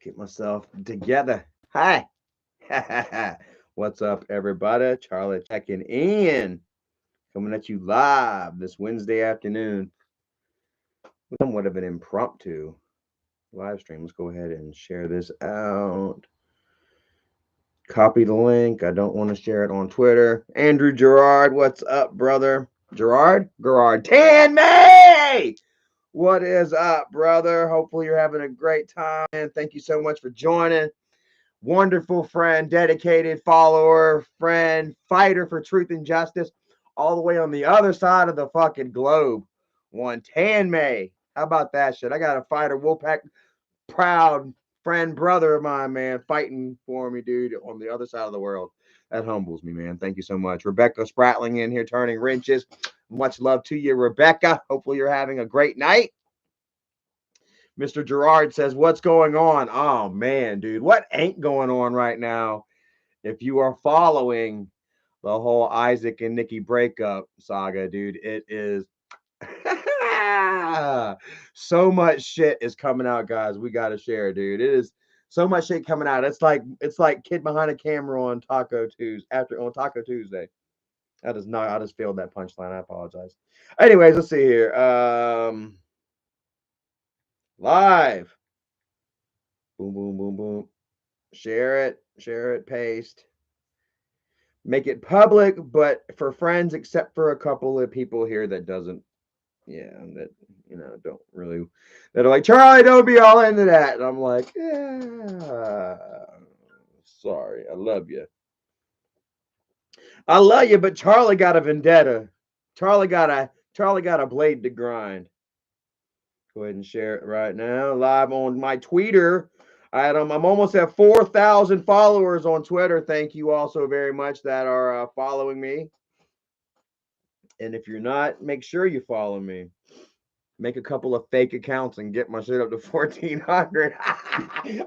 Get myself together. Hi. What's up, everybody? Charlie checking in. Coming at you live this Wednesday afternoon. Somewhat of an impromptu live stream. Let's go ahead and share this out. Copy the link. I don't want to share it on Twitter. Andrew Gerard, what's up, brother? Gerard. Tan May! What is up, brother? Hopefully you're having a great time. And thank you so much for joining. Wonderful friend, dedicated follower, friend, fighter for truth and justice, all the way on the other side of the fucking globe. One Tan May. How about that shit? I got a fighter, Wolfpack, proud friend, brother of mine, man, fighting for me, dude, on the other side of the world. That humbles me, man. Thank you so much. Rebecca Spratling in here turning wrenches. Much love to you, Rebecca. Hopefully you're having a great night. Mr. Gerard says, what's going on? Oh, man, dude. What ain't going on right now? If you are following the whole Isaac and Nikki breakup saga, dude, it is so much shit is coming out, guys. We got to share, dude. It is so much shit coming out. It's like kid behind a camera on Taco Tuesday. That is not, I just failed that punchline. I apologize. Anyways, let's see here. Live. Boom, boom, boom, boom. Share it, paste. Make it public, but for friends, except for a couple of people here that doesn't, that, don't really, that are like, Charlie, don't be all into that. And I'm like, yeah, sorry, I love you. I love you, but Charlie got a vendetta. Charlie got a blade to grind. Go ahead and share it right now. Live on my Twitter. I'm almost at 4,000 followers on Twitter. Thank you all so very much that are following me. And if you're not, make sure you follow me. Make a couple of fake accounts and get my shit up to 1,400.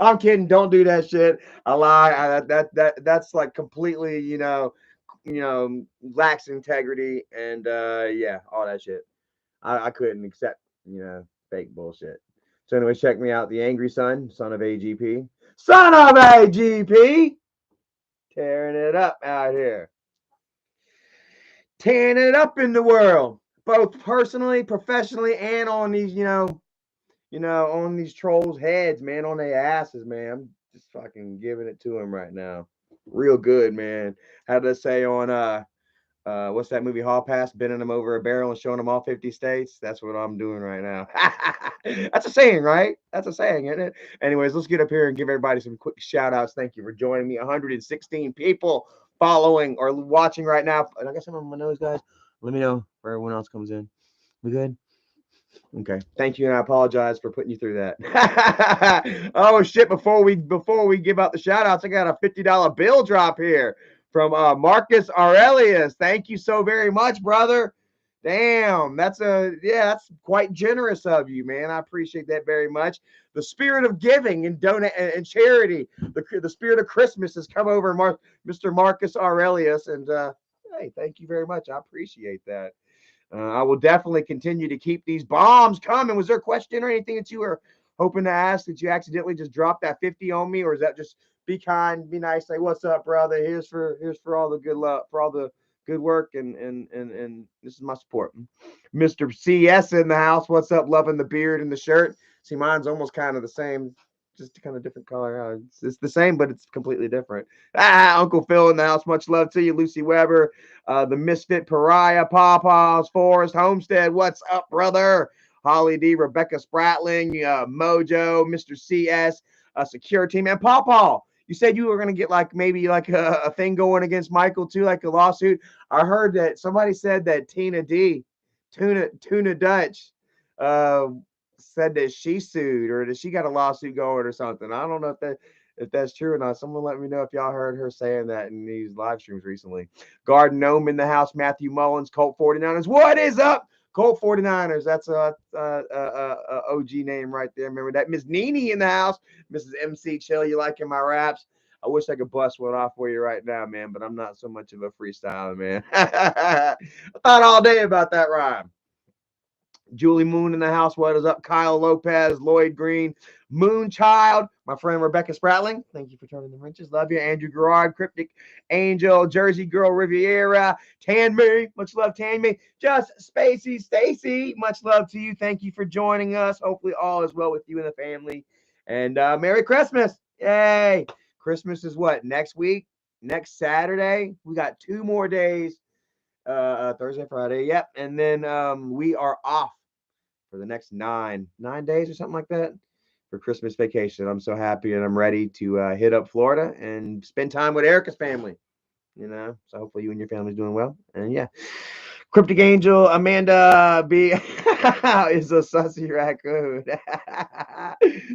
I'm kidding. Don't do that shit. I lie. That's like completely, lacks integrity and all that shit. I couldn't accept, fake bullshit. So anyway, check me out. The Angry son of AGP. Son of AGP! Tearing it up out here. Tearing it up in the world. Both personally, professionally, and on these, on these trolls' heads, man, on their asses, man. I'm just fucking giving it to them right now. Real good, man. How did I say on what's that movie, Hall Pass, bending them over a barrel and showing them all 50 states? That's what I'm doing right now. That's a saying, right? That's a saying, isn't it? Anyways, let's get up here and give everybody some quick shout outs. Thank you for joining me. 116 people following or watching right now. And I guess I'm on my nose, guys. Let me know where everyone else comes in. We good? Okay. Thank you, and I apologize for putting you through that. Oh shit! Before we give out the shout outs, I got a $50 bill drop here from Marcus Aurelius. Thank you so very much, brother. Damn, that's quite generous of you, man. I appreciate that very much. The spirit of giving and donate and charity, the spirit of Christmas has come over Mr. Marcus Aurelius, and hey, thank you very much. I appreciate that. I will definitely continue to keep these bombs coming. Was there a question or anything that you were hoping to ask that you accidentally just dropped that 50 on me, or is that just be kind, be nice, say what's up, brother? Here's for all the good love, for all the good work, and this is my support. Mr. CS in the house. What's up? Loving the beard and the shirt. See, mine's almost kind of the same, just kind of different color. It's the same, but it's completely different. Uncle Phil in the house. Much love to you, Lucy Weber. The Misfit Pariah, Pawpaws, Forest Homestead. What's up, brother? Holly D, Rebecca Spratling, Mojo, Mr. CS, Secure Team, and Pawpaw. You said you were going to get maybe a thing going against Michael too, like a lawsuit. I heard that somebody said that Tina D, Tuna Dutch, said that she sued or that she got a lawsuit going or something. I don't know if that's true or not. Someone let me know if y'all heard her saying that in these live streams recently. Garden Gnome in the house. Matthew Mullins, Colt 49ers. What is up? Colt 49ers. That's a OG name right there. Remember that. Miss Nene in the house. Mrs. MC Chill. You liking my raps? I wish I could bust one off for you right now, man, but I'm not so much of a freestyler, man. I thought all day about that rhyme. Julie Moon in the house. What is up? Kyle Lopez, Lloyd Green, Moonchild, my friend Rebecca Spratling. Thank you for turning the wrenches. Love you. Andrew Gerard, Cryptic Angel, Jersey Girl Riviera, Tan Me. Much love, Tan Me. Just Spacey Stacy. Much love to you. Thank you for joining us. Hopefully, all is well with you and the family. And Merry Christmas. Yay. Christmas is what? Next week? Next Saturday? We got 2 more days. Thursday, Friday. Yep. And then we are off for the next nine days or something like that for Christmas vacation. I'm so happy and I'm ready to hit up Florida and spend time with Erica's family. So hopefully you and your family's doing well. And yeah, Cryptic Angel Amanda B is a sussy raccoon.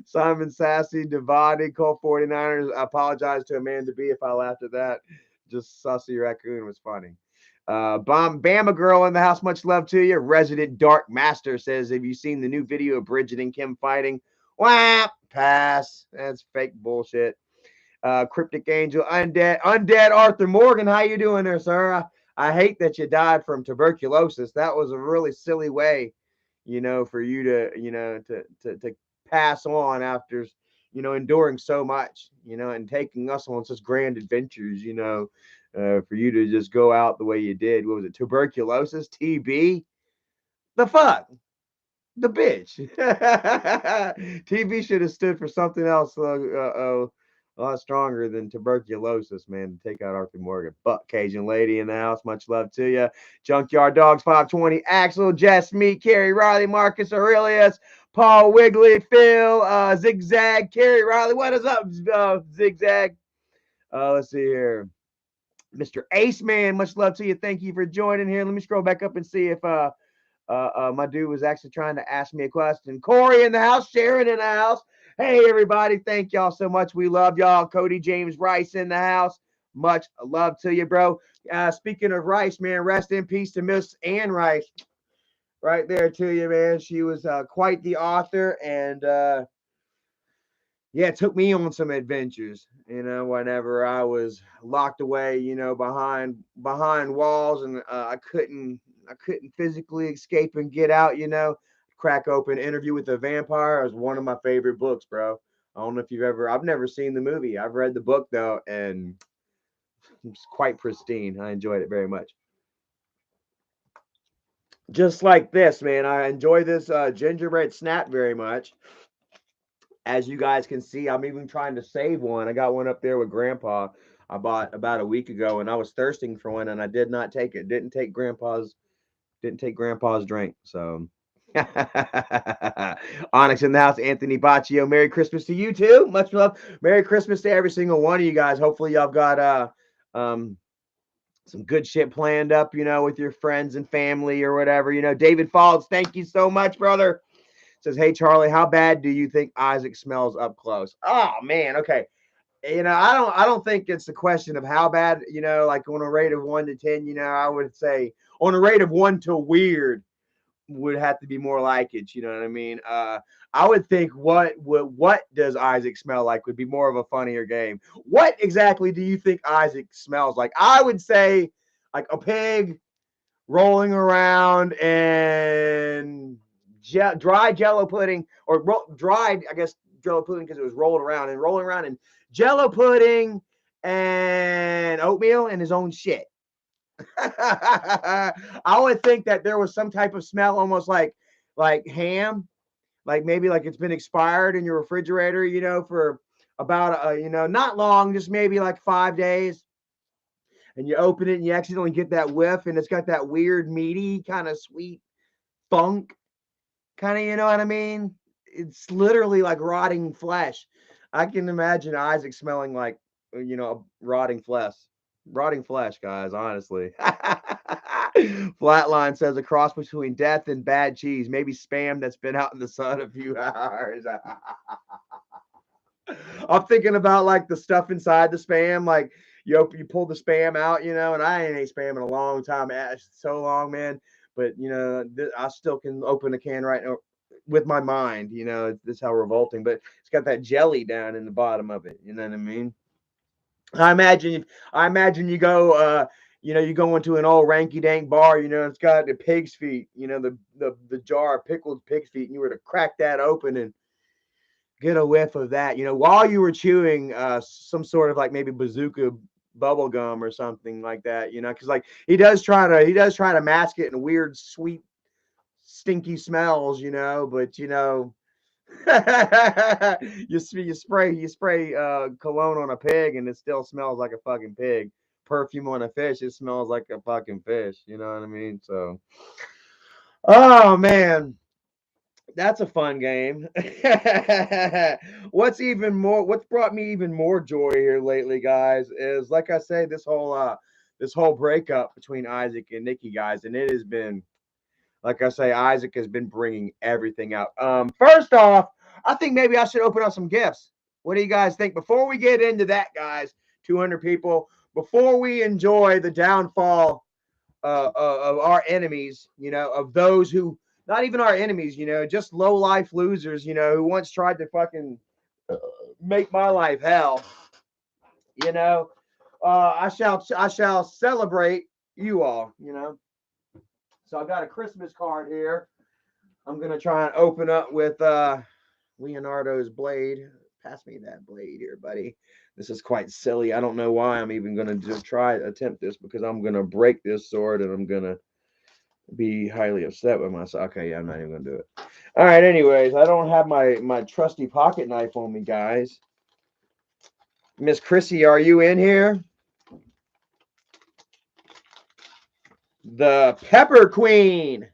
Simon Sassy, Devati, Cole 49ers. I apologize to Amanda B if I laughed at that. Just sussy raccoon was funny. Bama girl in the house, much love to you. Resident Dark Master says, have you seen the new video of Bridget and Kim fighting? Wah, pass. That's fake bullshit. Cryptic Angel, undead Arthur Morgan. How you doing there, sir? I hate that you died from tuberculosis. That was a really silly way, for you to pass on after, enduring so much, and taking us on such grand adventures, for you to just go out the way you did. What was it? Tuberculosis? TB? The fuck? The bitch. TB should have stood for something else a lot stronger than tuberculosis, man, to take out Arthur Morgan. Buck Cajun lady in the house. Much love to you. Junkyard Dogs 520. Axel, Jess, me, Carrie, Riley, Marcus, Aurelius, Paul Wiggly, Phil, Zigzag, Carrie, Riley. What is up, Zigzag? Let's see here. Mr. Ace Man, much love to you. Thank you for joining here. Let me scroll back up and see if my dude was actually trying to ask me a question. Corey in the house, Sharon in the house. Hey, everybody. Thank y'all so much. We love y'all. Cody James Rice in the house. Much love to you, bro. Speaking of Rice, man, rest in peace to Miss Ann Rice. Right there to you, man. She was quite the author, and yeah, it took me on some adventures, whenever I was locked away, behind walls, and I couldn't physically escape and get out, Crack open Interview with a Vampire is one of my favorite books, bro. I don't know if I've never seen the movie. I've read the book though, and it's quite pristine. I enjoyed it very much. Just like this, man. I enjoy this gingerbread snap very much. As you guys can see, I'm even trying to save one. I got one up there with Grandpa. I bought about a week ago, and I was thirsting for one, and I did not take it. Didn't take Grandpa's drink. So Onyx in the house, Anthony Baccio. Merry Christmas to you too. Much love. Merry Christmas to every single one of you guys. Hopefully y'all got some good shit planned up, with your friends and family or whatever. David Falls, thank you so much, brother. Says, hey Charlie, how bad do you think Isaac smells up close? Oh man, okay. I don't think it's a question of how bad, like on a rate of 1 to 10, I would say on a rate of 1 to weird would have to be more like it, you know what I mean? I would think what does Isaac smell like would be more of a funnier game. What exactly do you think Isaac smells like? I would say like a pig rolling around in dry Jello pudding, or dried, I guess, Jello pudding because it was rolling around in Jello pudding and oatmeal and his own shit. I would think that there was some type of smell, almost like ham, like maybe like it's been expired in your refrigerator, for about not long, just maybe like 5 days. And you open it and you accidentally get that whiff, and it's got that weird meaty kind of sweet funk, kind of, you know what I mean? It's literally like rotting flesh. I can imagine Isaac smelling like, rotting flesh, guys, honestly. Flatline says a cross between death and bad cheese, maybe Spam that's been out in the sun a few hours. I'm thinking about like the stuff inside the Spam, like you pull the Spam out, and I ain't ate Spam in a long time, so long, man. But I still can open a can right now with my mind. This is how revolting. But it's got that jelly down in the bottom of it. You know what I mean? I imagine you go you go into an old ranky-dank bar, it's got the pig's feet, the jar of pickled pig's feet, and you were to crack that open and get a whiff of that, while you were chewing some sort of like maybe bazooka bubble gum or something like that, because like he does try to mask it in weird, sweet, stinky smells, but you spray cologne on a pig and it still smells like a fucking pig. Perfume on a fish, it smells like a fucking fish. You know what I mean? So, oh man, that's a fun game. What's brought me even more joy here lately, guys, is like I say, this whole breakup between Isaac and Nikki, guys, and it has been, like I say, Isaac has been bringing everything out. First off, I think maybe I should open up some gifts. What do you guys think? Before we get into that, guys, 200 people, before we enjoy the downfall of our enemies, of those who, not even our enemies, just low life losers, who once tried to fucking make my life hell, I shall celebrate you all, So I got a Christmas card here. I'm gonna try and open up with Leonardo's blade. Pass me that blade here, buddy. This is quite silly. I don't know why I'm even gonna attempt this, because I'm gonna break this sword and I'm gonna be highly upset with myself. Okay, yeah, I'm not even gonna do it. All right. Anyways, I don't have my trusty pocket knife on me, guys. Miss Chrissy, are you in here? The Pepper Queen.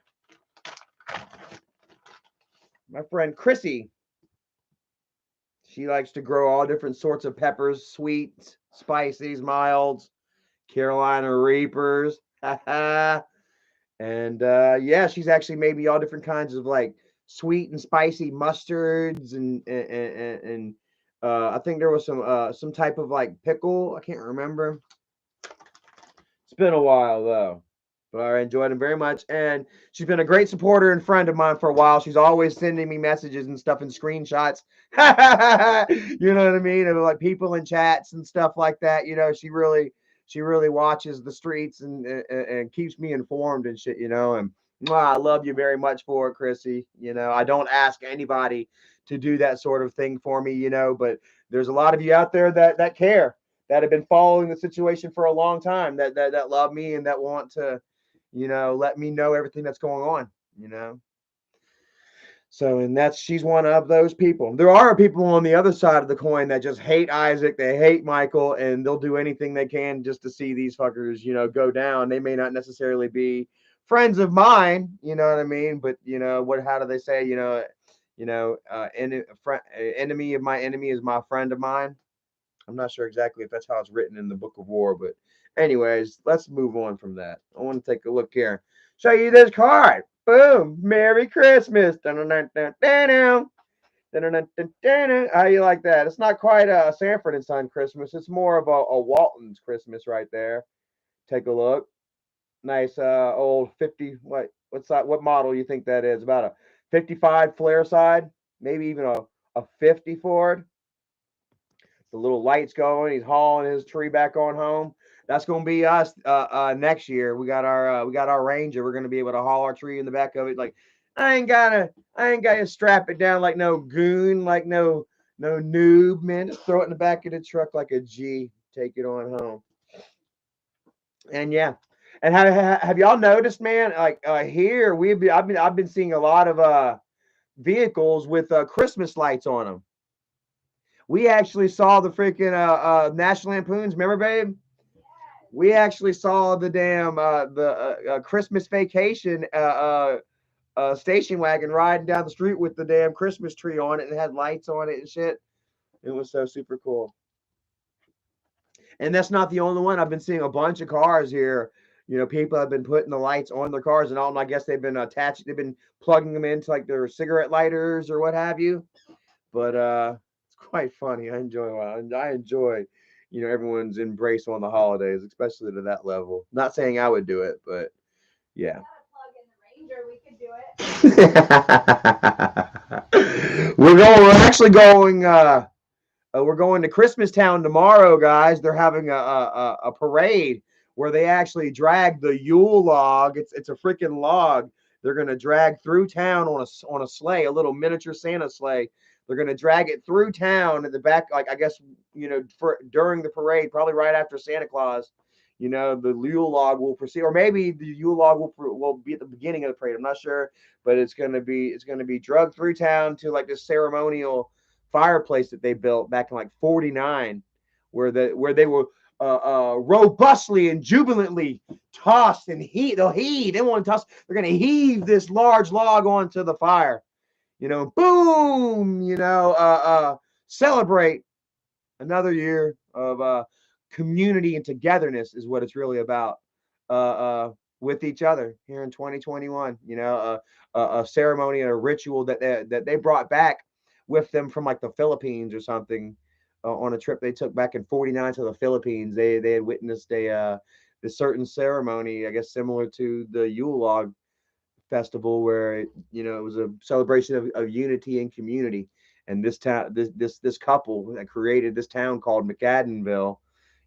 My friend Chrissy. She likes to grow all different sorts of peppers, sweet, spices, milds, Carolina Reapers. And yeah, she's actually made me all different kinds of like sweet and spicy mustards and I think there was some type of like pickle. I can't remember. It's been a while though. But I enjoyed him very much. And she's been a great supporter and friend of mine for a while. She's always sending me messages and stuff and screenshots. You know what I mean? Of like people in chats and stuff like that. She really watches the streets and keeps me informed and shit, And I love you very much for it, Chrissy. I don't ask anybody to do that sort of thing for me, but there's a lot of you out there that care, that have been following the situation for a long time, that love me and that want to let me know everything that's going on. So, and she's one of those people. There are people on the other side of the coin that just hate Isaac, they hate Michael, and they'll do anything they can just to see these fuckers, go down. They may not necessarily be friends of mine, you know what I mean? But how do they say, enemy of my enemy is my friend of mine. I'm not sure exactly if that's how it's written in the Book of War, but anyways, let's move on from that. I want to take a look here. Show you this card. Boom. Merry Christmas. How you like that? It's not quite a Sanford and Son Christmas. It's more of a Walton's Christmas right there. Take a look. Nice old 50. What model you think that is? About a 55 flare side, maybe even a 50 Ford. The little lights going. He's hauling his tree back on home. That's gonna be us next year. We got our Ranger. We're gonna be able to haul our tree in the back of it. Like I ain't gotta strap it down like no goon, like no noob, man. Just throw it in the back of the truck like a G. Take it on home. And yeah. And have y'all noticed, man? Like here I've been seeing a lot of vehicles with Christmas lights on them. We actually saw the freaking National Lampoons. Remember, babe? We actually saw the damn the Christmas Vacation station wagon riding down the street with the damn Christmas tree on it and had lights on it and shit. It was so super cool. And that's not the only one. I've been seeing a bunch of cars here. People have been putting the lights on their cars and all. And I guess they've been plugging them into like their cigarette lighters or what have you. But it's quite funny. I enjoy everyone's embrace on the holidays, especially to that level. Not saying I would do it, but yeah. We're actually going. We're going to Christmas Town tomorrow, guys. They're having a parade where they actually drag the Yule log. It's a freaking log. They're gonna drag through town on a sleigh, a little miniature Santa sleigh. They're gonna drag it through town at the back, like I guess for during the parade, probably right after Santa Claus. The Yule log will proceed, or maybe the Yule log will be at the beginning of the parade. I'm not sure, but it's gonna be drugged through town to like this ceremonial fireplace that they built back in like '49, where they were robustly and jubilantly tossed and they'll heave. They want to toss. They're gonna heave this large log onto the fire. Boom. Celebrate another year of community and togetherness is what it's really about. With each other here in 2021. A ceremony and a ritual that they brought back with them from like the Philippines or something, on a trip they took back in '49 to the Philippines. They had witnessed a certain ceremony, I guess similar to the Yule log festival, where it was a celebration of unity and community. And this town, this couple that created this town called McAdenville,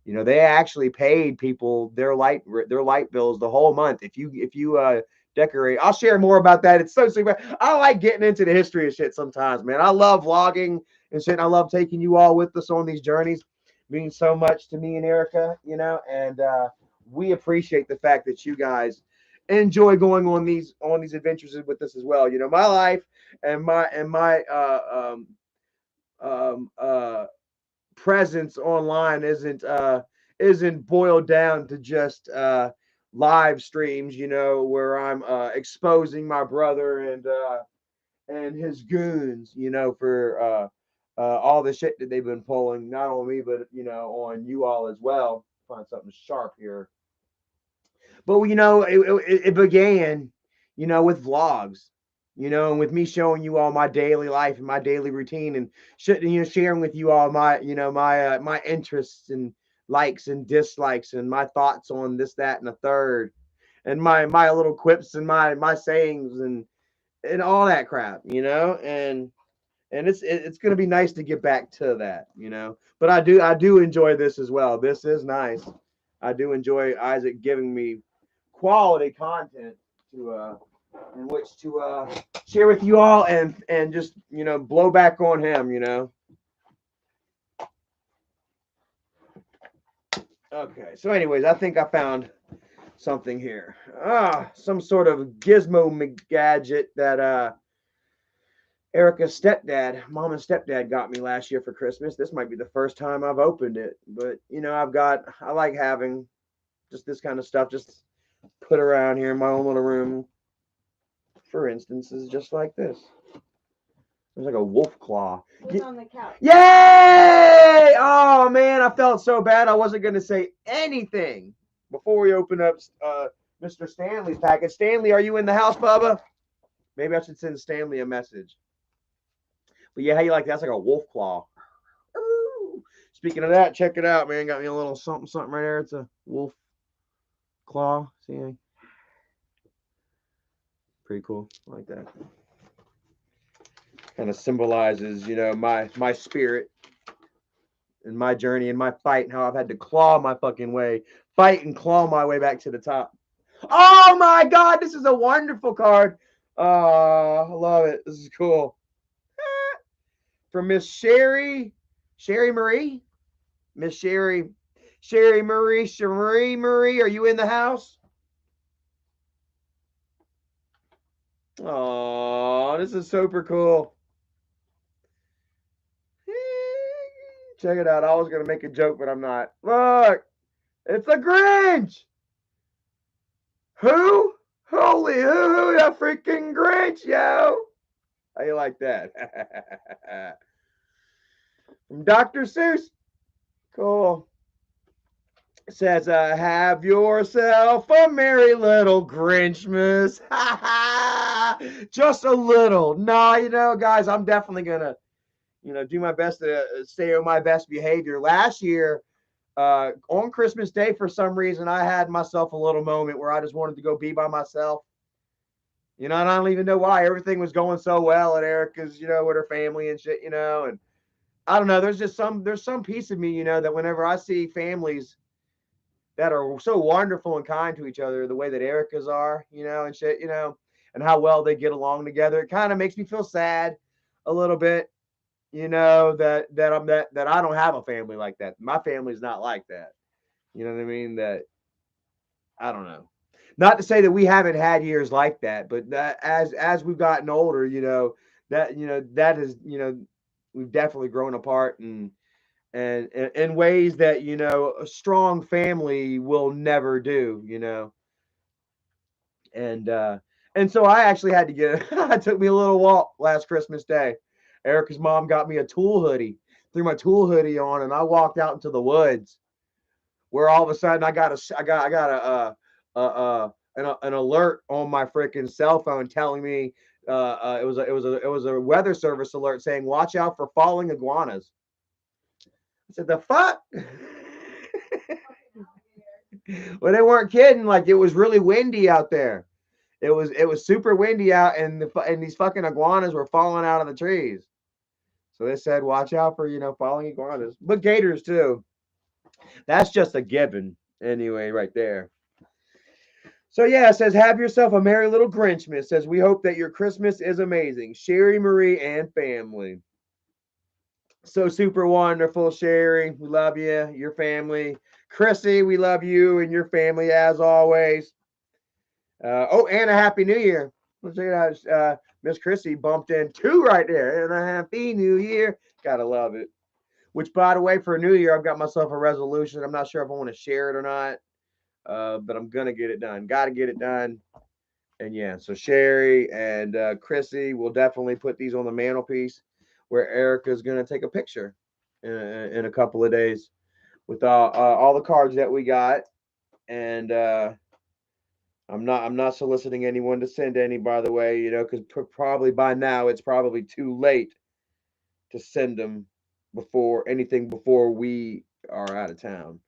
they actually paid people their light bills the whole month. If you decorate, I'll share more about that. It's so super. I like getting into the history of shit sometimes, man. I love vlogging and shit. And I love taking you all with us on these journeys. It means so much to me and Erica, and we appreciate the fact that you guys enjoy going on these adventures with us as well. My life and my presence online isn't boiled down to just live streams, where I'm exposing my brother and his goons, for all the shit that they've been pulling, not on me, but on you all as well. Find something sharp here. But it began, with vlogs, and with me showing you all my daily life and my daily routine, and sharing with you all my my interests and likes and dislikes and my thoughts on this, that, and a third, and my little quips and my sayings and all that crap, and it's gonna be nice to get back to that, But I do enjoy this as well. This is nice. I do enjoy Isaac giving me quality content to in which to share with you all, and just blow back on him. Okay, so anyways, I think I found something here. Some sort of gizmo gadget that Erica's mom and stepdad got me last year for Christmas. This might be the first time I've opened it, but I like having just this kind of stuff just put around here in my own little room. For instance, is just like this. There's like a wolf claw. It's on the couch. Yay! Oh man, I felt so bad. I wasn't gonna say anything before we open up Mr. Stanley's package. Stanley, are you in the house, Bubba? Maybe I should send Stanley a message. But yeah, how you like that? That's like a wolf claw. Ooh. Speaking of that, check it out, man. Got me a little something right there. It's a wolf claw. See? Pretty cool. I like that. Kind of symbolizes, my spirit and my journey and my fight, and how I've had to fight and claw my way back to the top. Oh my God, this is a wonderful card. Oh, I love it. This is cool. From Miss Sherry Marie. Miss Sherry Marie, are you in the house? Oh, this is super cool. Check it out. I was going to make a joke, but I'm not. Look, it's a Grinch. Who? Holy who? The freaking Grinch, yo. How you like that? From Dr. Seuss. Cool. It says, have yourself a merry little Grinchmas. Just a little. No, guys, I'm definitely going to do my best to stay on my best behavior. Last year, on Christmas Day, for some reason, I had myself a little moment where I just wanted to go be by myself. And I don't even know why. Everything was going so well at Erica's, with her family and shit, and I don't know. There's some piece of me, that whenever I see families that are so wonderful and kind to each other, the way that Erica's are, and shit, and how well they get along together. It kind of makes me feel sad a little bit, that I don't have a family like that. My family's not like that. You know what I mean? That I don't know. Not to say that we haven't had years like that, but that as we've gotten older, that is, we've definitely grown apart, and in ways that a strong family will never do. And so I actually had to get it took me a little walk last Christmas Day. Erica's mom got me a tool hoodie, threw my tool hoodie on, and I walked out into the woods, where all of a sudden I got an alert on my freaking cell phone telling me, it was a weather service alert saying, watch out for falling iguanas. I said, the fuck? Well, they weren't kidding. Like, it was really windy out there. It was super windy out, and these fucking iguanas were falling out of the trees. So they said, watch out for falling iguanas, but gators too. That's just a given anyway, right there. So yeah, it says, have yourself a merry little Grinchmas. Says, we hope that your Christmas is amazing. Sherry, Marie, and family. So super wonderful, Sherry. We love you, your family. Chrissy, we love you and your family as always. And a happy new year. Let's check it out. Miss Chrissy bumped in two right there. And a happy new year. Gotta love it. Which, by the way, for a new year, I've got myself a resolution. I'm not sure if I want to share it or not, but I'm gonna get it done. Got to get it done. And yeah, so Sherry and Chrissy will definitely put these on the mantelpiece, where Erica's gonna take a picture in a couple of days with all the cards that we got. And I'm not soliciting anyone to send any, by the way, because probably by now it's probably too late to send them before we are out of town.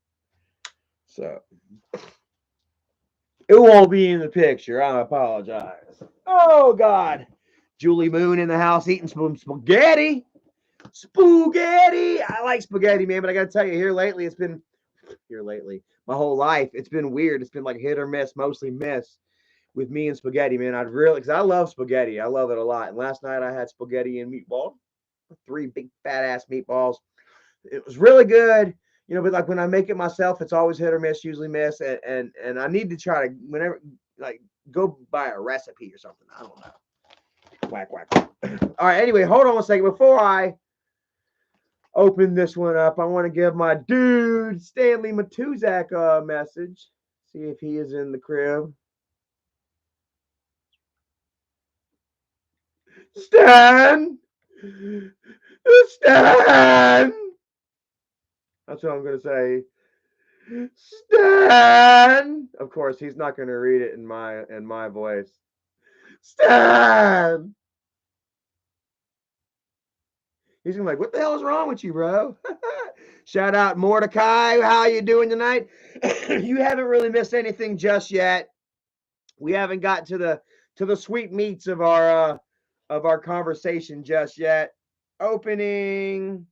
So it won't be in the picture. I apologize. Oh God, Julie Moon in the house eating some spaghetti. Spaghetti. I like spaghetti, man, but I gotta tell you, here lately, my whole life, it's been weird. It's been like hit or miss, mostly miss with me and spaghetti, man. Because I love spaghetti. I love it a lot. And last night I had spaghetti and meatball, three big fat ass meatballs. It was really good, but like when I make it myself, it's always hit or miss, usually miss. And I need to try to, whenever, like, go buy a recipe or something. I don't know. Whack, whack. All right. Anyway, hold on a second. Before I open this one up, I want to give my dude Stanley Matuzak a message. See if he is in the crib. Stan! Stan! That's what I'm going to say. Stan! Of course, he's not going to read it in my voice. Stan! He's gonna be like, what the hell is wrong with you, bro? Shout out Mordecai. How you doing tonight? You haven't really missed anything just yet. We haven't got to the sweet meats of our conversation just yet. Opening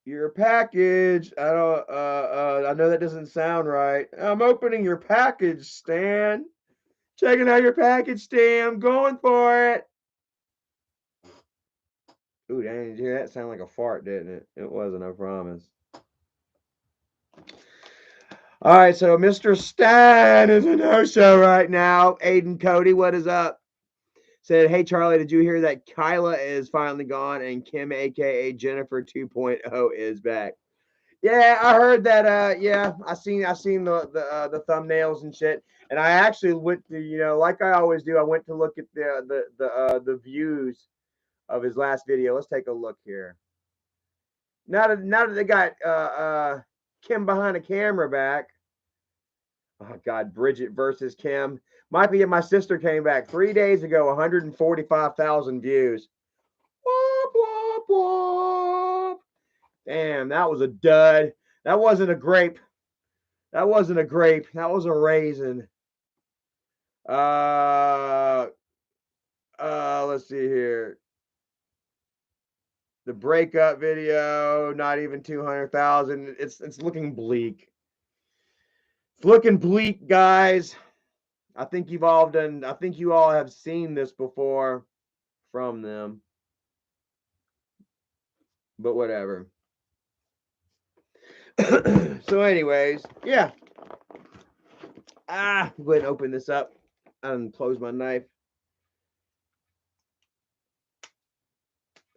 your package. I know that doesn't sound right. I'm opening your package, Stan. Checking out your package, Stan. I'm going for it. Ooh, dang, did you hear that? Sound like a fart, didn't it? It wasn't, I promise. All right, so Mr. Stan is a no-show right now. Aiden Cody, what is up? Said, hey, Charlie, did you hear that Kyla is finally gone and Kim, a.k.a. Jennifer 2.0, is back? Yeah, I heard that. Yeah, I seen the thumbnails and shit. And I actually went to, like I always do, I went to look at the views of his last video. Let's take a look here. Now that they got Kim behind the camera back. Oh God, Bridget versus Kim. My sister came back 3 days ago, 145,000 views. Whoop, whoop, whoop. Damn, that was a dud. That wasn't a grape. That wasn't a grape. That was a raisin. Let's see here. The breakup video, not even 200,000. It's looking bleak. It's looking bleak, guys. I think you all have seen this before from them. But whatever. So anyways, yeah. Go ahead and open this up and close my knife.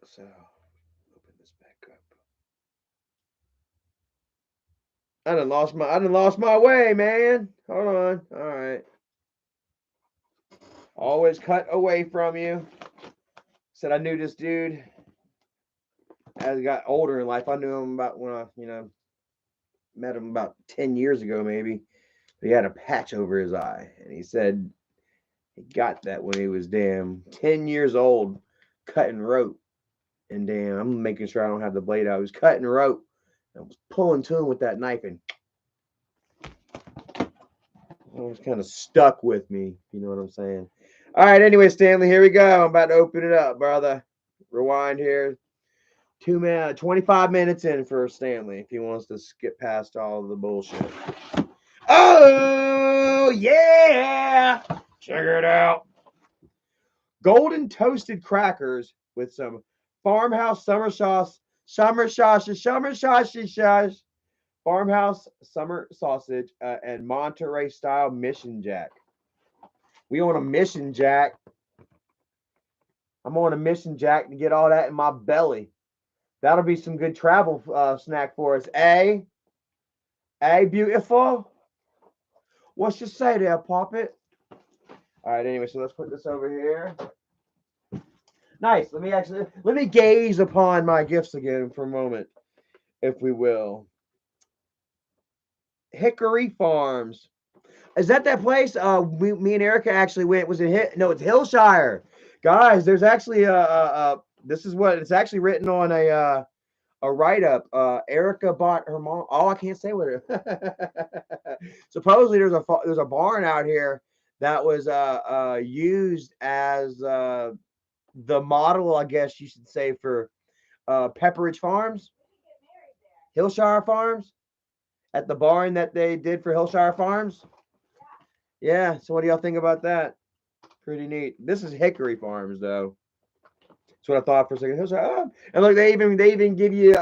So open this back up. I done lost my way, man. Hold on. All right. Always cut away from you. Said I knew this dude as I got older in life. I knew him about when I, met him about 10 years ago, maybe. He had a patch over his eye, and he said he got that when he was 10 years old, cutting rope. And I'm making sure I don't have the blade out. I was cutting rope. I was pulling to him with that knife, and it was kind of stuck with me. You know what I'm saying? All right. Anyway, Stanley, here we go. I'm about to open it up, brother. Rewind here. 25 minutes in for Stanley if he wants to skip past all of the bullshit. Oh yeah! Check it out. Golden toasted crackers with some farmhouse summer sauce, farmhouse summer sausage, and Monterey style mission jack. We on a mission, Jack. I'm on a mission, Jack, to get all that in my belly. That'll be some good travel snack for us. Eh? Beautiful? What you say there, Poppet? All right, anyway, so let's put this over here. Nice. Let me gaze upon my gifts again for a moment, if we will. Hickory Farms. Is that place? Me and Erica actually went. Was it No, it's Hillshire. Guys, there's actually this is what it's actually written on a write-up. Erica bought her mom. Oh, I can't say what it. Supposedly there's a barn out here that was used as the model, I guess you should say, for Pepperidge Farms, Hillshire Farms, at the barn that they did for Hillshire Farms. Yeah. So what do y'all think about that? Pretty neat. This is Hickory Farms, though. That's what I thought for a second. Hillshire. And look, they even give you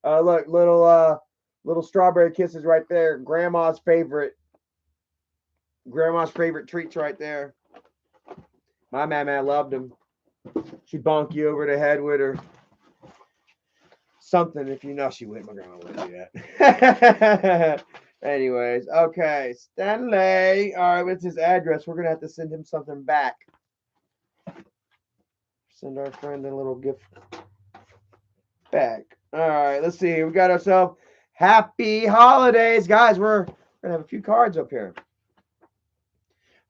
look, little strawberry kisses right there. Grandma's favorite treats right there. My mama loved them. She'd bonk you over the head with her something. If you know she wouldn't, my grandma wouldn't do that. Anyways, okay, Stanley. All right, what's his address? We're gonna have to send him something back. Send our friend a little gift back. All right, let's see. We got ourselves happy holidays, guys. We're gonna have a few cards up here.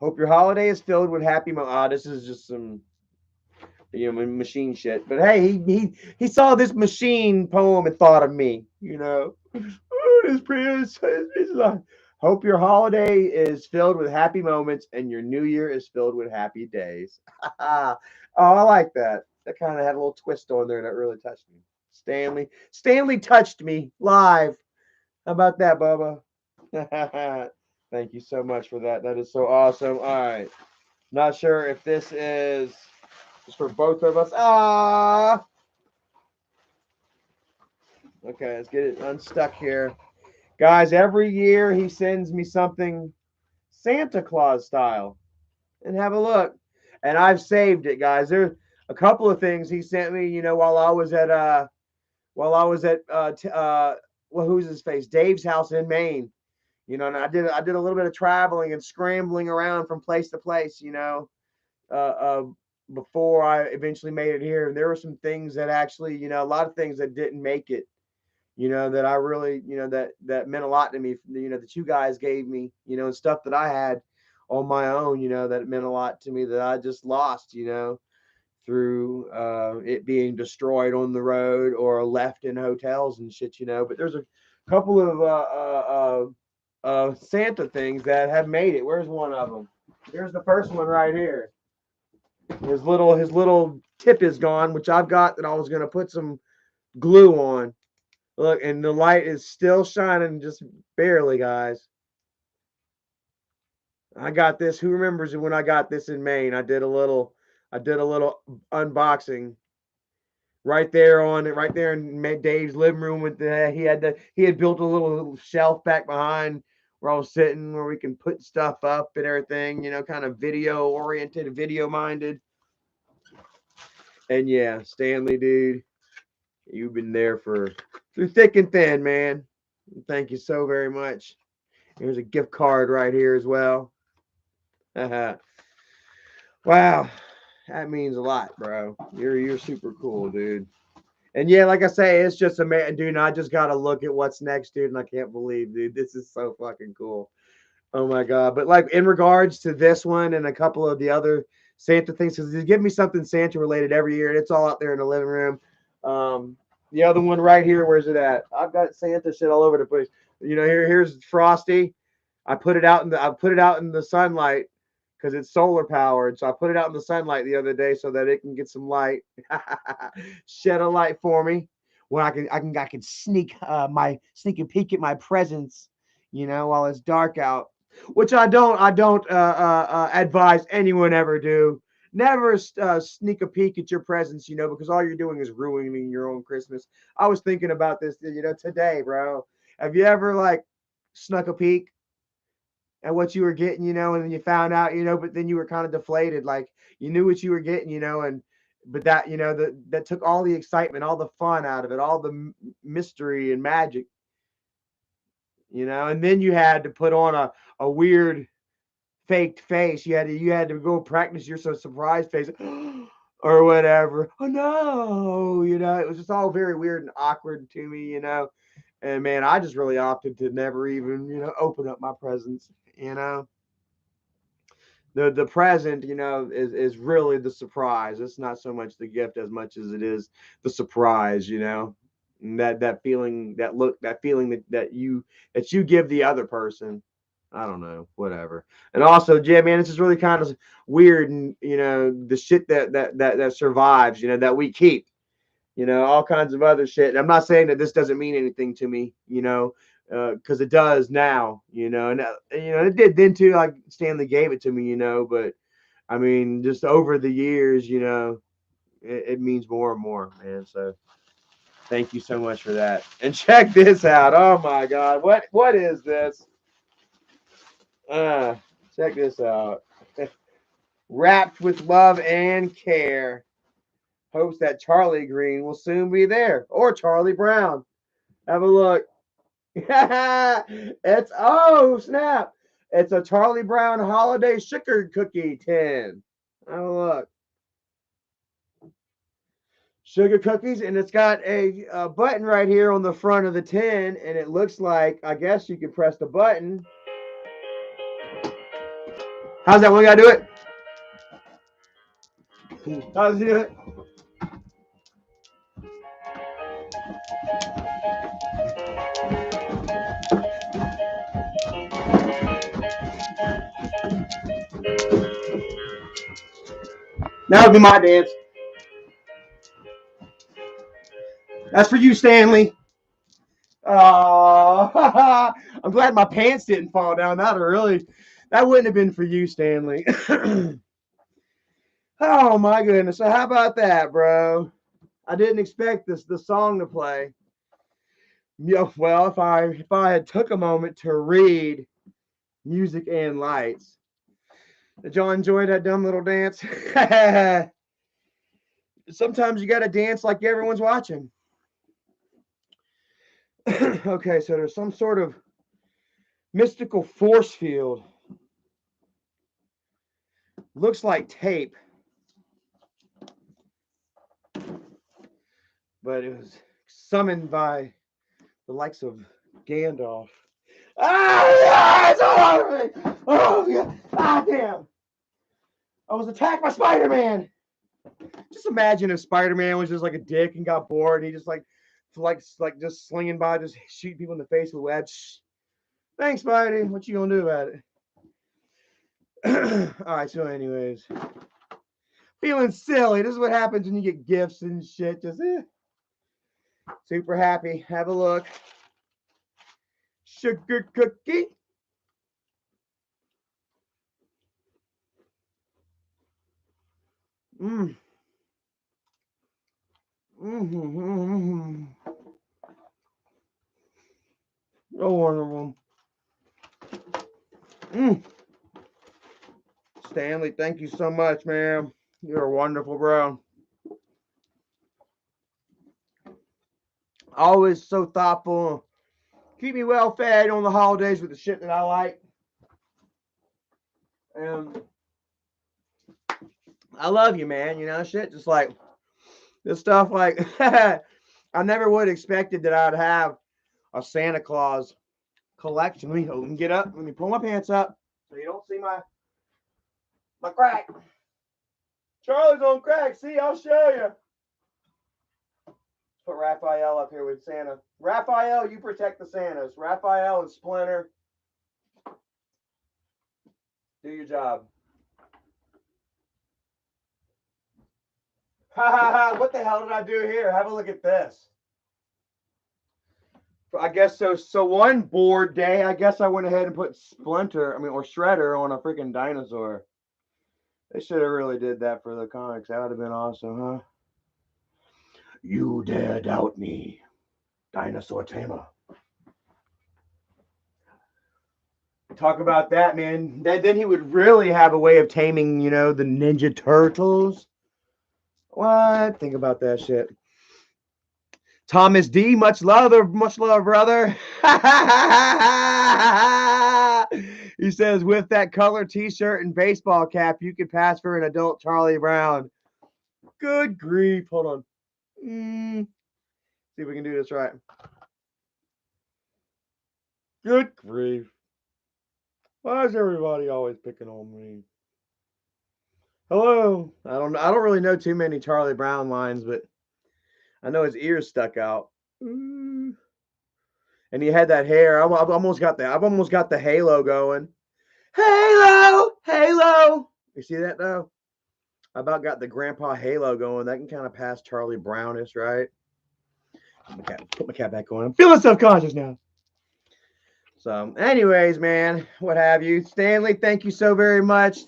Hope your holiday is filled with happy this is just some machine shit. But hey, he saw this machine poem and thought of me. Oh, this pretty. Hope your holiday is filled with happy moments and your new year is filled with happy days. Oh, I like that. That kind of had a little twist on there that really touched me. Stanley touched me live. How about that, Bubba? Thank you so much for that. That is so awesome. All right. Not sure if this is just for both of us. Okay, let's get it unstuck here. Guys, every year he sends me something Santa Claus style. And have a look. And I've saved it, guys. There's a couple of things he sent me, while I was at who's his face? Dave's house in Maine. And I did a little bit of traveling and scrambling around from place to place, before I eventually made it here. And there were some things that actually, a lot of things that didn't make it, that I really, that meant a lot to me, that you guys gave me, and stuff that I had on my own, that meant a lot to me that I just lost, through it being destroyed on the road or left in hotels and shit, But there's a couple of Santa things that have made it. Where's one of them? Here's the first one right here. His little tip is gone, which I've got that I was gonna put some glue on. Look, and the light is still shining, just barely, guys. I got this. Who remembers when I got this in Maine? I did a little unboxing right there in Dave's living room with he had built a little shelf back behind where I was sitting where we can put stuff up and everything, you know, kind of video oriented, video minded. And yeah, Stanley, dude, you've been there through thick and thin, man. Thank you so very much. Here's a gift card right here as well. Wow, that means a lot, bro. You're super cool, dude. And yeah, like I say, it's just amazing, dude. And I just gotta look at what's next, dude. And I can't believe, dude, this is so fucking cool. Oh my god! But like in regards to this one and a couple of the other Santa things, because they give me something Santa related every year, and it's all out there in the living room. The other one right here, where's it at? I've got Santa shit all over the place. You know, here's Frosty. I put it out in the sunlight because it's solar powered. So I put it out in the sunlight the other day so that it can get some light, shed a light for me, where I can sneak and peek at my presents, you know, while it's dark out. Which I don't advise anyone ever do. Never sneak a peek at your presents, you know, because all you're doing is ruining your own Christmas. I was thinking about this, you know, today, bro. Have you ever like snuck a peek at what you were getting, you know, and then you found out, you know, but then you were kind of deflated, like you knew what you were getting, you know, and but that, you know, that took all the excitement, all the fun out of it, all the mystery and magic, you know, and then you had to put on a weird faked face. You had to go practice your surprise face or whatever. Oh no, you know, it was just all very weird and awkward to me, you know. And man, I just really opted to never even, you know, open up my presents, you know. The present, you know, is really the surprise. It's not so much the gift as much as it is the surprise, you know. And that feeling, that feeling that you give the other person. I don't know, whatever. And also, yeah, man, it's just really kind of weird, and you know, the shit that survives, you know, that we keep, you know, all kinds of other shit. And I'm not saying that this doesn't mean anything to me, you know, because it does now, you know, and you know, it did then too. Like Stanley gave it to me, you know, but I mean, just over the years, you know, it means more and more, man. So thank you so much for that. And check this out. Oh my God, what is this? Uh, check this out. Wrapped with love and care. Hopes that Charlie Green will soon be there, or Charlie Brown. Have a look. It's oh snap! It's a Charlie Brown holiday sugar cookie tin. Have a look. Sugar cookies, and it's got a button right here on the front of the tin, and it looks like I guess you can press the button. How's that one guy do it? How's he do it? That would be my dance. That's for you, Stanley. Oh, I'm glad my pants didn't fall down. That wouldn't have been for you, Stanley. Oh my goodness. So how about that, bro? I didn't expect the song to play. Yeah, well, if I had took a moment to read Music and Lights. Did y'all enjoy that dumb little dance? Sometimes you gotta dance like everyone's watching. Okay, so there's some sort of mystical force field. Looks like tape, but it was summoned by the likes of Gandalf. Ah, it's all over me. Oh, yeah. Ah, damn. I was attacked by Spider-Man. Just imagine if Spider-Man was just like a dick and got bored and he just like just slinging by, just shooting people in the face with webs. Thanks, Spidey. What you gonna do about it? All right. So, anyways, Feeling silly. This is what happens when you get gifts and shit. Just super happy. Have a look. Sugar cookie. Mmm. Mm-hmm. So wonderful. Mm. Stanley, thank you so much, man. You're wonderful, bro. Always so thoughtful. Keep me well fed on the holidays with the shit that I like. And I love you, man. You know, shit. Just like this stuff, like I never would have expected that I'd have a Santa Claus collection. Let me get up. Let me pull my pants up so you don't see my crack. Charlie's on crack. See, I'll show you. Put Raphael up here with Santa. Raphael, you protect the Santas. Raphael and Splinter, do your job. Ha ha ha! What the hell did I do here? Have a look at this. I guess so. So one board day, I guess I went ahead and put Splinter, or Shredder on a freaking dinosaur. They should have really did that for the comics. That would have been awesome, huh? You dare doubt me, Dinosaur Tamer. Talk about that, man. Then he would really have a way of taming, you know, the Ninja Turtles. What? Think about that shit. Thomas D, much love, brother. He says, with that color t-shirt and baseball cap, you could pass for an adult Charlie Brown. Good grief. Hold on. See if we can do this right. Good grief. Why is everybody always picking on me? Hello. I don't really know too many Charlie Brown lines, but I know his ears stuck out. And he had that hair. I've almost got the halo going. Halo. You see that though? I about got the grandpa halo going. That can kind of pass Charlie Brownish, right? Put my cap back on. I'm feeling self-conscious now. So, anyways, man, what have you. Stanley, thank you so very much.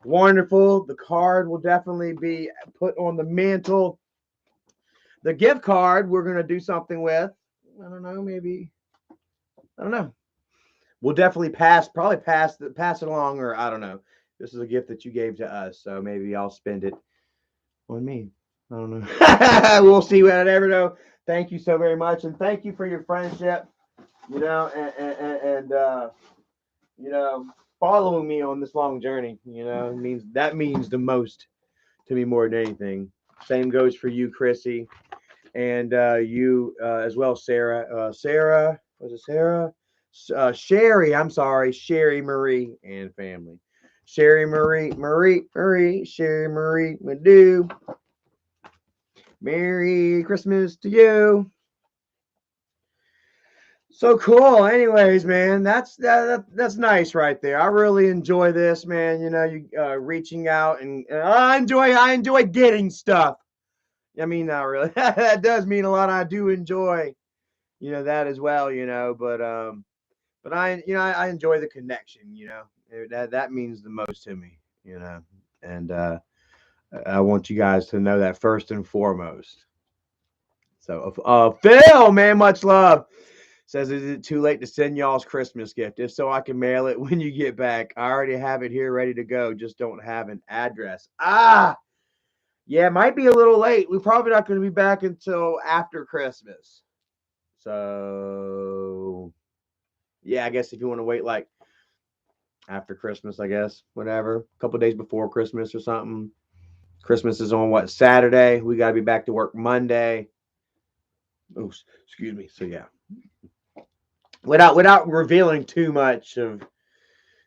Wonderful. The card will definitely be put on the mantle. The gift card we're going to do something with. I don't know, maybe. I don't know. We'll definitely pass it along, or I don't know. This is a gift that you gave to us, so maybe I'll spend it on me. I don't know. We'll see. I never know. Thank you so very much, and thank you for your friendship. You know, and you know, following me on this long journey. You know, means the most to me more than anything. Same goes for you, Chrissy, and you as well, Sarah. Sarah, was it Sarah? Sherry. I'm sorry, Sherry Marie and family. Sherry Marie, Sherry Marie Madu. Merry Christmas to you. So cool. Anyways, man, that's nice right there. I really enjoy this, man. You know, you reaching out and I enjoy getting stuff. I mean, not really. That does mean a lot. I do enjoy, you know, that as well. You know, but I enjoy the connection. You know, that means the most to me. You know, and I want you guys to know that first and foremost. So, Phil, man, much love. Says, is it too late to send y'all's Christmas gift? If so, I can mail it when you get back. I already have it here ready to go. Just don't have an address. Yeah, it might be a little late. We're probably not going to be back until after Christmas. So, yeah, I guess if you want to wait like after Christmas, I guess, whatever, a couple days before Christmas or something. Christmas is on what, Saturday? We got to be back to work Monday. Oh, excuse me. So, yeah. Without revealing too much of,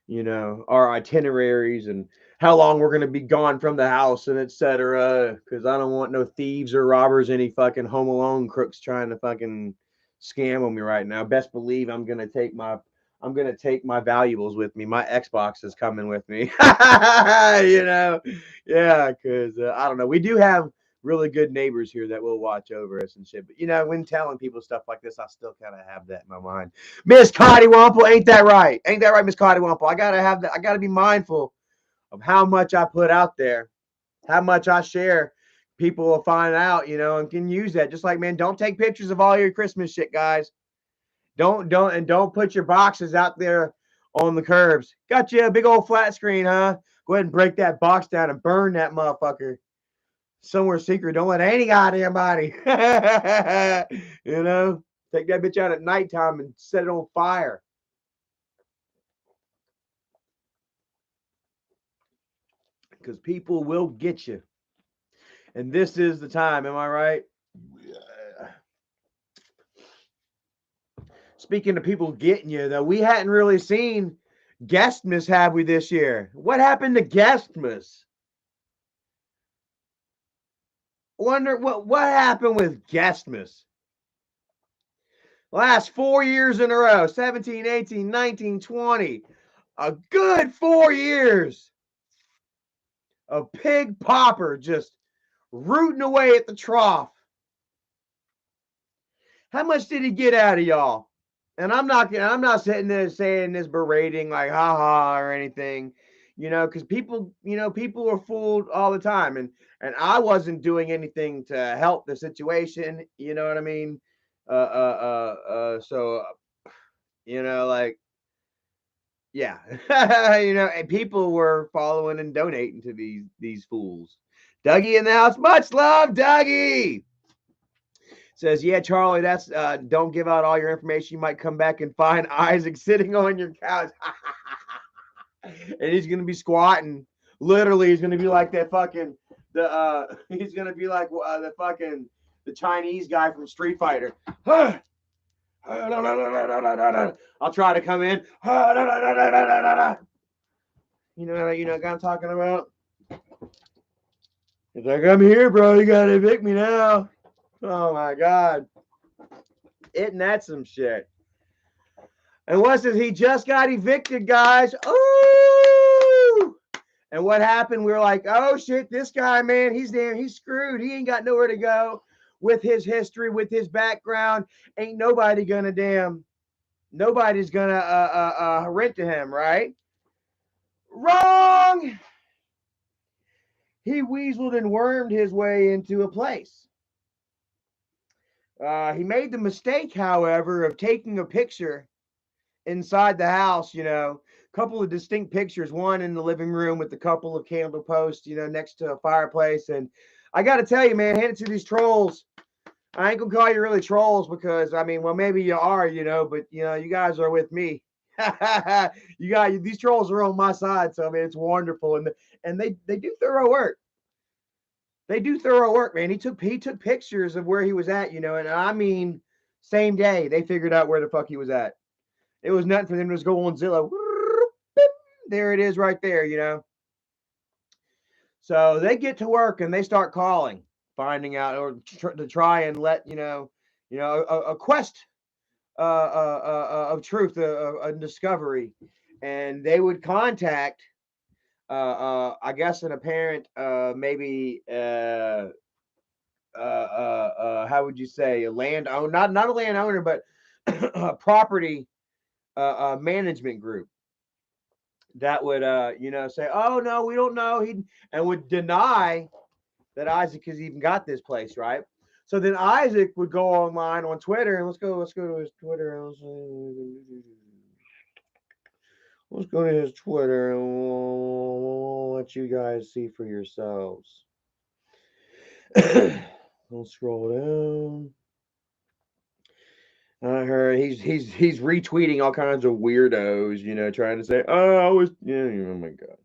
you know, our itineraries and how long we're going to be gone from the house and etc. Because I don't want no thieves or robbers, any fucking Home Alone crooks trying to fucking scam on me right now. Best believe I'm going to take my I'm gonna take my valuables with me. My Xbox is coming with me. Yeah, because I don't know. We do have really good neighbors here that will watch over us and shit. But when telling people stuff like this, I still kind of have that in my mind. Miss Cottywomple, ain't that right? Ain't that right, Miss Cottywomple? I gotta have that. I gotta be mindful of how much I put out there, how much I share. People will find out, and can use that. Just like, man, don't take pictures of all your Christmas shit, guys. Don't put your boxes out there on the curbs. Got you a big old flat screen, huh? Go ahead and break that box down and burn that motherfucker somewhere secret. Don't let any goddamn body, take that bitch out at nighttime and set it on fire. Because people will get you. And this is the time, am I right? Speaking of people getting you, though, we hadn't really seen Guestmas, have we, this year? What happened to Guestmas? Wonder what happened with Guestmas? Last 4 years in a row, 17, 18, 19, 20. A good 4 years of Pig Popper just rooting away at the trough. How much did he get out of y'all? And I'm not sitting there saying this berating like haha or anything, because people are fooled all the time, and I wasn't doing anything to help the situation, you know what I mean? So like, yeah, and people were following and donating to these fools. Dougie in the house, much love, Dougie. Says, yeah, Charlie, that's don't give out all your information. You might come back and find Isaac sitting on your couch. And he's gonna be squatting. Literally, he's gonna be like that fucking he's gonna be like the Chinese guy from Street Fighter. I'll try to come in. You know what I'm talking about? He's like, I'm here, bro. You gotta evict me now. Oh my god. Isn't that some shit? And what says he just got evicted, guys? Ooh! And what happened? We were like, oh shit, this guy, man, he's screwed. He ain't got nowhere to go with his history, with his background. Ain't nobody gonna nobody's gonna rent to him, right? Wrong! He weaseled and wormed his way into a place. He made the mistake, however, of taking a picture inside the house, a couple of distinct pictures, one in the living room with a couple of candle posts, next to a fireplace. And I got to tell you, man, hand it to these trolls. I ain't gonna call you really trolls because well, maybe you are, but you guys are with me. These trolls are on my side, so it's wonderful, and they do thorough work. They do thorough work, man. He took pictures of where he was at, and same day they figured out where the fuck he was at. It was nothing for them to just go on Zillow. There it is right there, So they get to work and they start calling, finding out, or to try and let, a quest of truth, a discovery. And they would contact, I guess, an apparent, maybe, how would you say, a landowner, not a landowner, but a property management group that would say, oh no, we don't know, and would deny that Isaac has even got this place, right? So then Isaac would go online on Twitter, and let's go to his Twitter. Let's go to his Twitter, and we'll let you guys see for yourselves. We'll scroll down. I heard he's retweeting all kinds of weirdos, trying to say, oh, I was, oh my god.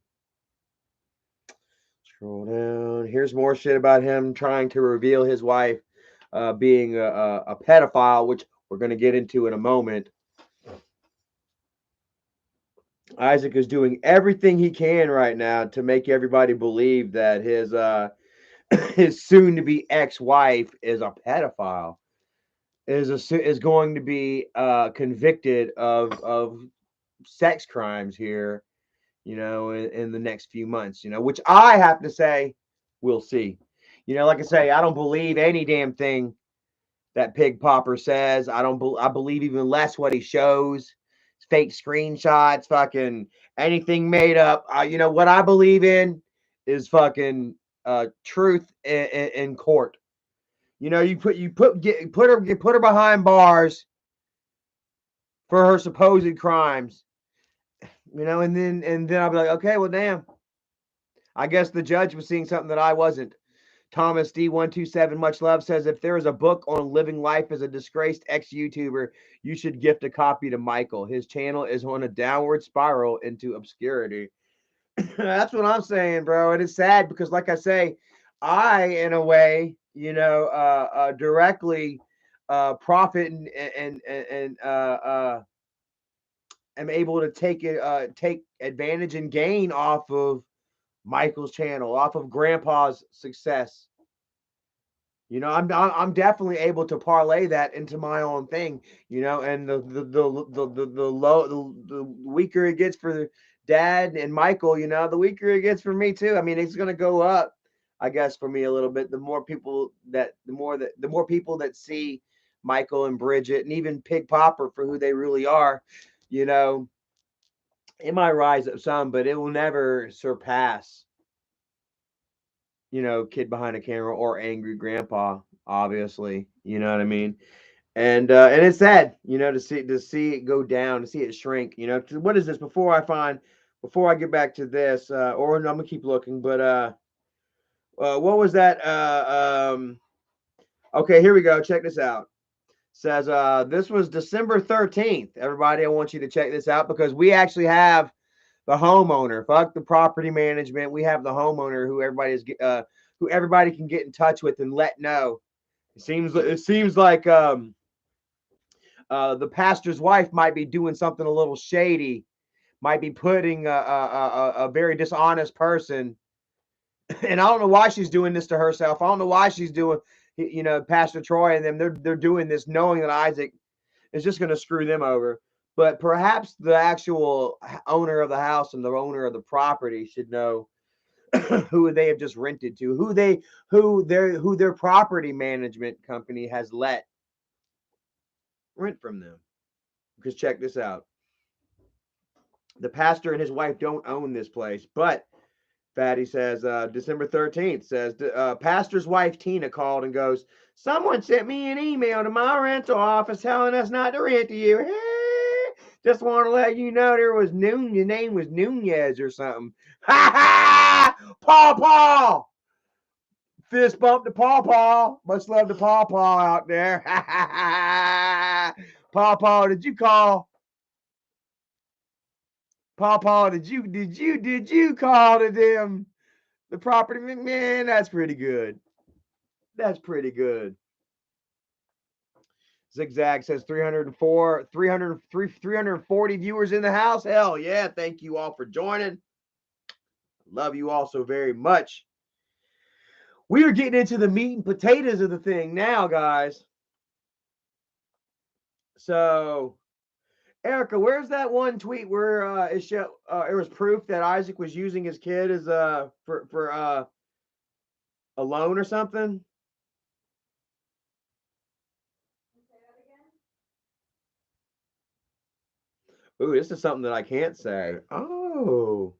Scroll down. Here's more shit about him trying to reveal his wife being a pedophile, which we're going to get into in a moment. Isaac is doing everything he can right now to make everybody believe that his soon-to-be ex-wife is a pedophile. Is going to be convicted of sex crimes here, in the next few months, which I have to say, we'll see. Like I say, I don't believe any damn thing that Pig Popper says. I believe even less what he shows. Fake screenshots, fucking anything made up. What I believe in is fucking truth in court. You put her behind bars for her supposed crimes. And then I'll be like, okay, well, damn. I guess the judge was seeing something that I wasn't. Thomas D127, much love, says if there is a book on living life as a disgraced ex YouTuber, you should gift a copy to Michael. His channel is on a downward spiral into obscurity. That's what I'm saying, bro. And it's sad because, like I say, I, in a way, directly profit and am able to take advantage and gain off of Michael's channel, off of Grandpa's success. I'm definitely able to parlay that into my own thing. And the weaker it gets for Dad and Michael, the weaker it gets for me too. I mean, it's gonna go up, I guess, for me a little bit. The more people that see Michael and Bridget and even Pig Popper for who they really are, you know, it might rise up some, but it will never surpass, Kid Behind a Camera or Angry Grandpa, obviously. You know what I mean? And it's sad, to see it go down, to see it shrink. What is this? Before I get back to this, or I'm gonna keep looking, but what was that? Okay, here we go. Check this out. Says this was December 13th. Everybody, I want you to check this out because we actually have the homeowner. Fuck the property management. We have the homeowner who everybody can get in touch with and let know. It seems like the pastor's wife might be doing something a little shady, might be putting a very dishonest person. And I don't know why she's doing this to herself. I don't know why she's doing, Pastor Troy and them. They're doing this knowing that Isaac is just going to screw them over. But perhaps the actual owner of the house and the owner of the property should know who they have just rented to, who their property management company has let rent from them. Because check this out. The pastor and his wife don't own this place, but Fatty says December 13th says pastor's wife Tina called and goes, someone sent me an email to my rental office telling us not to rent to you. Hey, just want to let you know your name was Nunez or something. Ha ha! Paw. Fist bump to Paw. Much love to Paw out there. Ha ha ha! Paw, did you call? Paw, did you call to them? The property, man, that's pretty good. That's pretty good. Zigzag says 340 viewers in the house. Hell yeah. Thank you all for joining. Love you all so very much. We are getting into the meat and potatoes of the thing now, guys. So, Erica, where's that one tweet where it was proof that Isaac was using his kid as for a loan or something? Ooh, this is something that I can't say. Oh.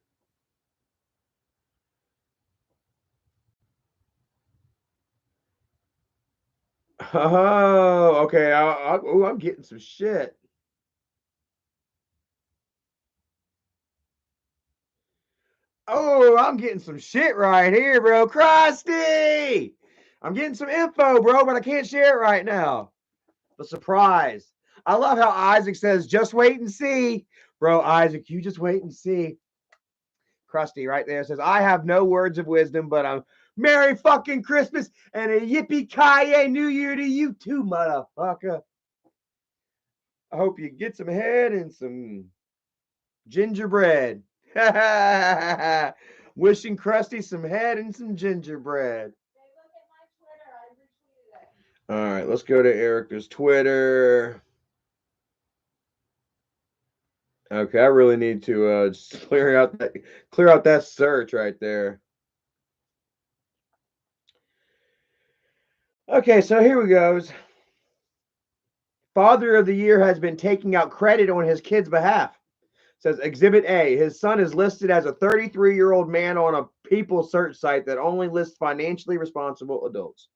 Oh, okay. I'm getting some shit. Oh, I'm getting some shit right here, bro. Krusty! I'm getting some info, bro, but I can't share it right now. The surprise. I love how Isaac says, just wait and see. Bro, Isaac, you just wait and see. Krusty right there says, I have no words of wisdom, but I'm Merry fucking Christmas and a yippee ki New Year to you too, motherfucker. I hope you get some head and some gingerbread. Wishing Krusty some head and some gingerbread. All right, let's go to Erica's Twitter. Okay, I really need to just clear out that search right there. Okay, so here we goes. Father of the Year has been taking out credit on his kid's behalf. Says Exhibit A. His son is listed as a 33-year-old man on a people search site that only lists financially responsible adults.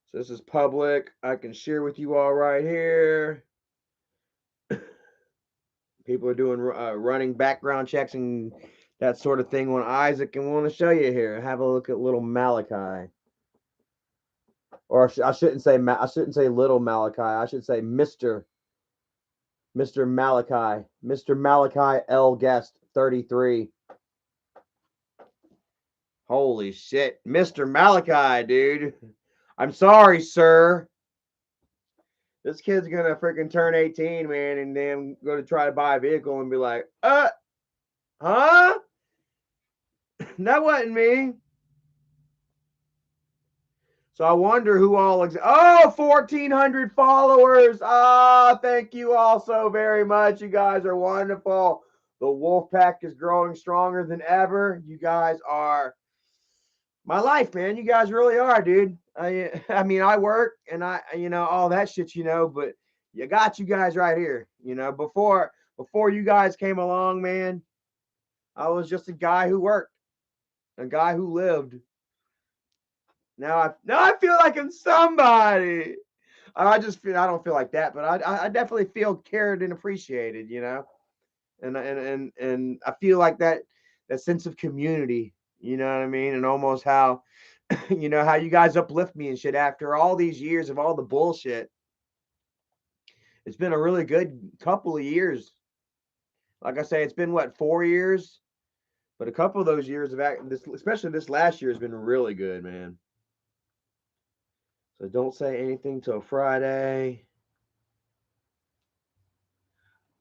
So this is public. I can share with you all right here. People are doing running background checks and that sort of thing on Isaac, and we want to show you here. Have a look at little Malachi, or I shouldn't say little Malachi. I should say Mr. Malachi L. Guest 33. Holy shit, Mr. Malachi, dude. I'm sorry, sir. This kid's gonna freaking turn 18, man, and then go to try to buy a vehicle and be like, huh? That wasn't me. So I wonder who all 1,400 followers. Ah, thank you all so very much. You guys are wonderful. The wolf pack is growing stronger than ever. You guys are my life, man. You guys really are, dude. I mean, I work and all that shit, but you got you guys right here. Before you guys came along, man, I was just a guy who worked, a guy who lived. Now I feel like I'm somebody. I don't feel like that, but I definitely feel cared and appreciated, and I feel like that sense of community, you know what I mean, and almost how how you guys uplift me and shit after all these years of all the bullshit. It's been a really good couple of years. Like I say, it's been what 4 years, but a couple of those years especially this last year, has been really good, man. So don't say anything till Friday.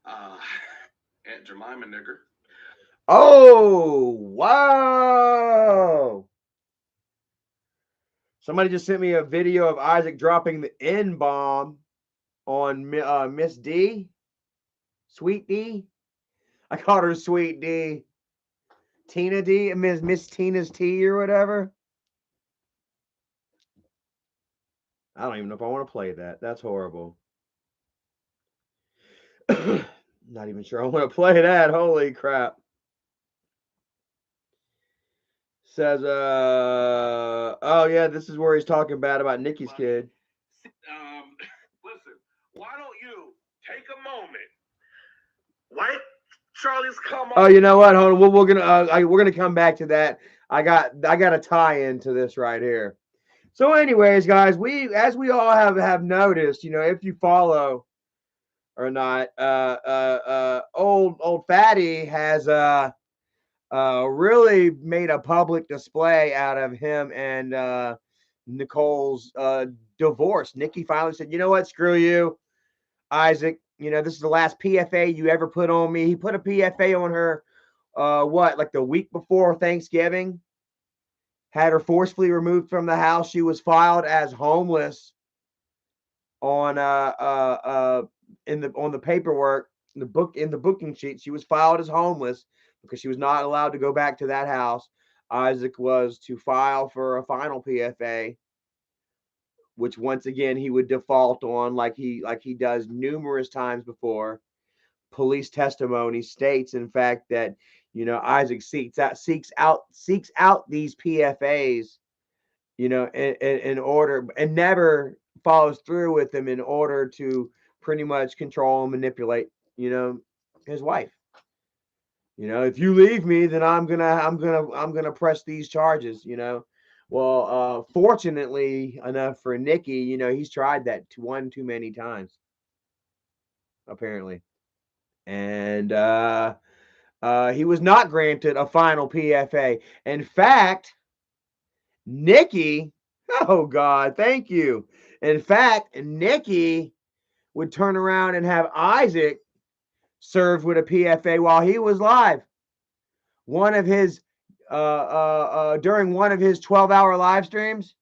Aunt Jemima nigger. Oh, wow. Somebody just sent me a video of Isaac dropping the N bomb on Miss D. Sweet D. I called her Sweet D. Tina D. Miss Tina's T or whatever. I don't even know if I want to play that. That's horrible. Not even sure I want to play that. Holy crap. Says, oh yeah, this is where he's talking bad about Nikki's kid. Listen, why don't you take a moment? Why Charlie's come on? Oh, you know what? Hold on. We're gonna come back to that. I got a tie into this right here. So, anyways, guys, as we all have noticed, if you follow or not, old Fatty has really made a public display out of him and Nicole's divorce. Nikki finally said, "You know what? Screw you, Isaac. This is the last PFA you ever put on me." He put a PFA on her, like the week before Thanksgiving. Had her forcefully removed from the house. She was filed as homeless on on the paperwork in the booking sheet. She was filed as homeless because she was not allowed to go back to that house. Isaac was to file for a final PFA, which once again he would default on, like he does numerous times before. Police testimony states, in fact, that Isaac seeks out these PFAs, in order, and never follows through with them in order to pretty much control and manipulate, his wife. If you leave me, then I'm gonna press these charges. Well, fortunately enough for Nikki, he's tried that one too many times, apparently, and he was not granted a final PFA. In fact, Nikki, oh God, thank you. In fact, Nikki would turn around and have Isaac served with a PFA while he was live. One of his during one of his 12-hour live streams.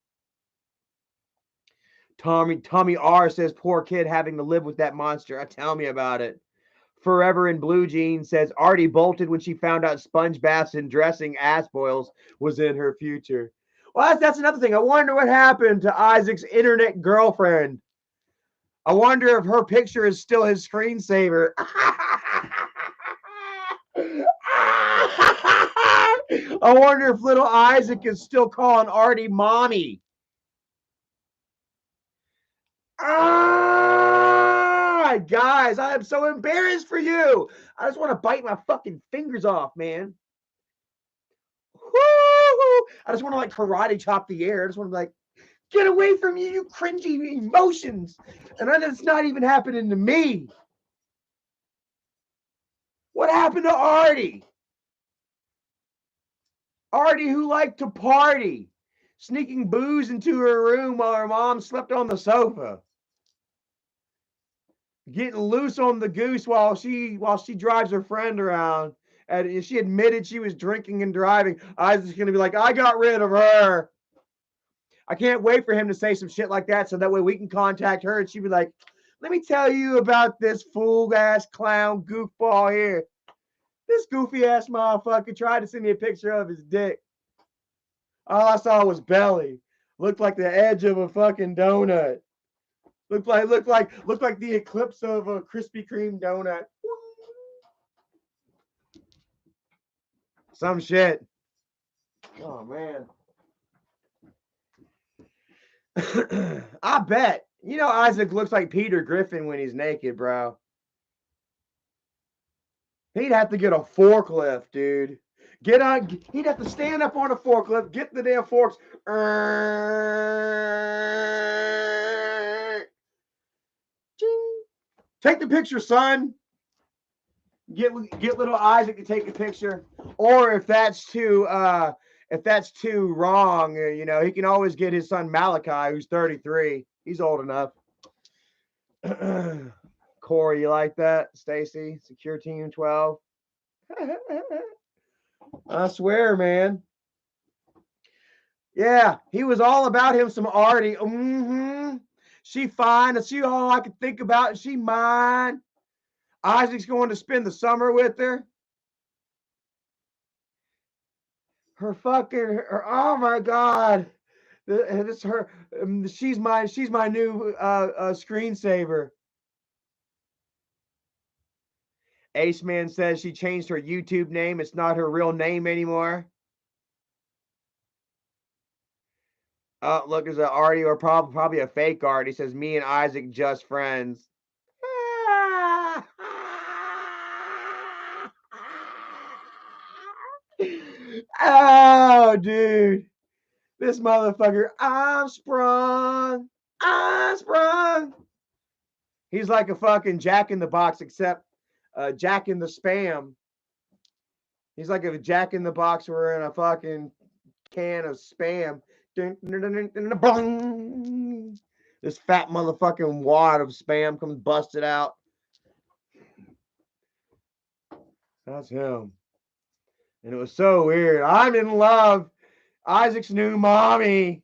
Tommy R says, "Poor kid having to live with that monster." Tell me about it. Forever in Blue Jeans says Artie bolted when she found out sponge baths and dressing ass boils was in her future. Well, that's another thing. I wonder what happened to Isaac's internet girlfriend. I wonder if her picture is still his screensaver. I wonder if little Isaac is still calling Artie mommy. Guys, I am so embarrassed for you. I just want to bite my fucking fingers off, man. Woo! I just want to like karate chop the air. I just want to be like, get away from you, you cringy emotions. And it's not even happening to me. What happened to Artie? Artie, who liked to party, sneaking booze into her room while her mom slept on the sofa, getting loose on the goose while she drives her friend around. And she admitted she was drinking and driving. I was just gonna be like, I got rid of her. I can't wait for him to say some shit like that so that way we can contact her and she'd be like, let me tell you about this fool ass clown goofball here. This goofy ass motherfucker tried to send me a picture of his dick. All I saw was belly. Looked like the edge of a fucking donut. Looked like the eclipse of a Krispy Kreme donut. Some shit. Oh man. I bet. You know Isaac looks like Peter Griffin when he's naked, bro. He'd have to get a forklift, dude. He'd have to stand up on a forklift, get the damn forks. Take the picture, son. Get little Isaac to take a picture. Or if that's too wrong, you know, he can always get his son Malachi, who's 33. He's old enough. Corey, you like that? Stacy, Secure Team 12. I swear, man. Yeah, he was all about him some Artie. She fine. That's she all I could think about. She mine. Isaac's going to spend the summer with her. Her fucking. Oh my God. This her. She's my new screensaver. Ace Man says she changed her YouTube name. It's not her real name anymore. Oh, look, there's an Artie or probably a fake Artie. He says, me and Isaac just friends. Oh, dude. This motherfucker. I'm sprung. He's like a fucking Jack in the Box, except Jack in the Spam. He's like a Jack in the Box were in a fucking can of Spam. This fat motherfucking wad of Spam comes busted out. That's him. And it was so weird. I'm in love. Isaac's new mommy.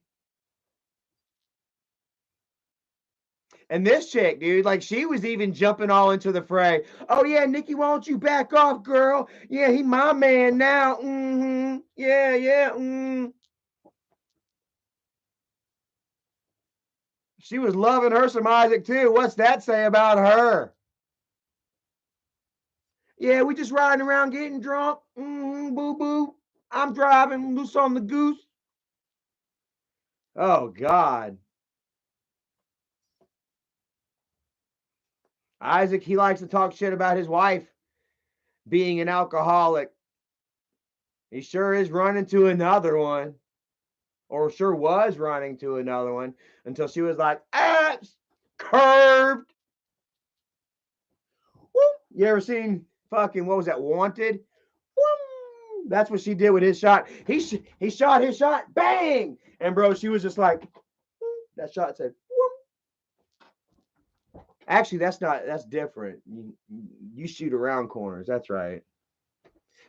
And this chick, dude, like she was even jumping all into the fray. Oh yeah, Nikki, why don't you back off, girl? Yeah, he my man now. Yeah. She was loving her some Isaac too. What's that say about her? Yeah, we just riding around getting drunk. Boo boo. I'm driving loose on the goose. Oh God. Isaac, he likes to talk shit about his wife being an alcoholic. He sure is running to another one. Or sure was running to another one until she was like, curved. Woo. You ever seen fucking, what was that, Wanted? Woo. That's what she did with his shot. He shot his shot, bang! And bro, she was just like, that shot said, woo. Actually, that's different. You shoot around corners, that's right.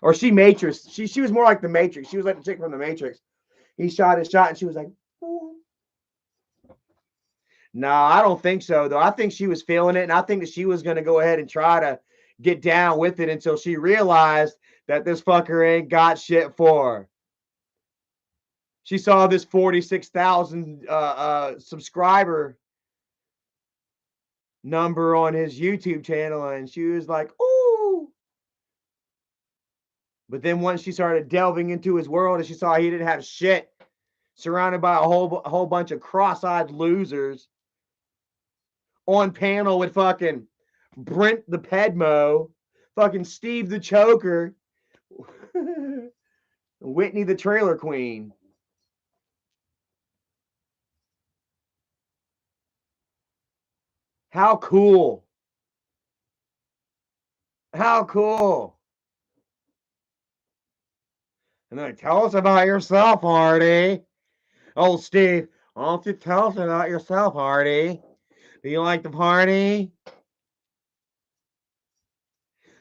Or she Matrix. She was more like the Matrix. She was like the chick from the Matrix. He shot his shot and she was like, ooh. No, I don't think so, though. I think she was feeling it, and I think that she was going to go ahead and try to, get down with it until she realized that this fucker ain't got shit for her. She saw this 46,000 subscriber number on his YouTube channel and she was like, ooh. But then once she started delving into his world and she saw he didn't have shit, surrounded by a whole bunch of cross-eyed losers on panel with fucking Brent the Pedmo, fucking Steve the Choker, Whitney the Trailer Queen. How cool. How cool. And then tell us about yourself, Hardy. Oh, Steve, why don't you tell us about yourself, Hardy? Do you like the party?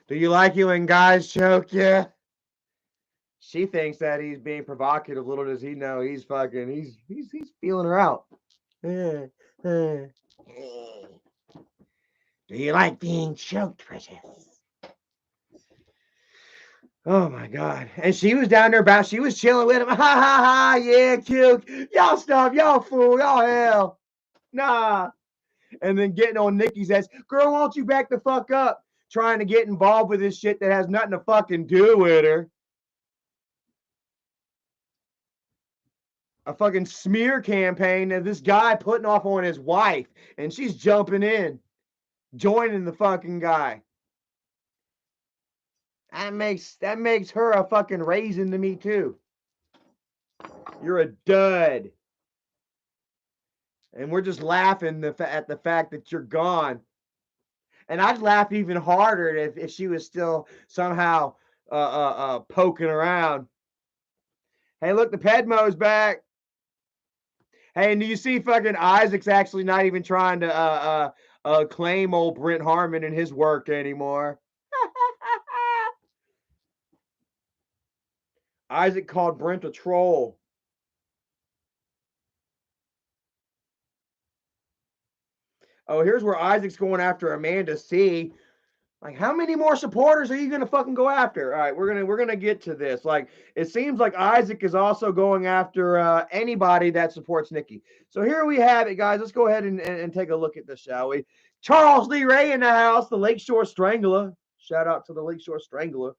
Do you like you when guys choke you? She thinks that he's being provocative. Little does he know he's fucking he's feeling her out. Do you like being choked, precious? Oh my god. And she was down there about she was chilling with him. Ha ha ha, yeah, cute. Y'all stop, y'all fool, y'all hell. Nah. And then getting on Nikki's ass. Girl, why don't you back the fuck up? Trying to get involved with this shit that has nothing to fucking do with her. A fucking smear campaign of this guy putting off on his wife. And she's jumping in. Joining the fucking guy. That makes her a fucking raisin to me too. You're a dud. And we're just laughing at the fact that you're gone. And I'd laugh even harder if she was still somehow poking around. Hey, look, the Pedmo's back. Hey, and do you see fucking Isaac's actually not even trying to claim old Brent Harmon and his work anymore? Isaac called Brent a troll. Oh, here's where Isaac's going after Amanda C. Like, how many more supporters are you gonna fucking go after? All right, we're gonna get to this. Like, it seems like Isaac is also going after anybody that supports Nikki. So here we have it, guys. Let's go ahead and take a look at this, shall we? Charles Lee Ray in the house, the Lakeshore Strangler. Shout out to the Lakeshore Strangler.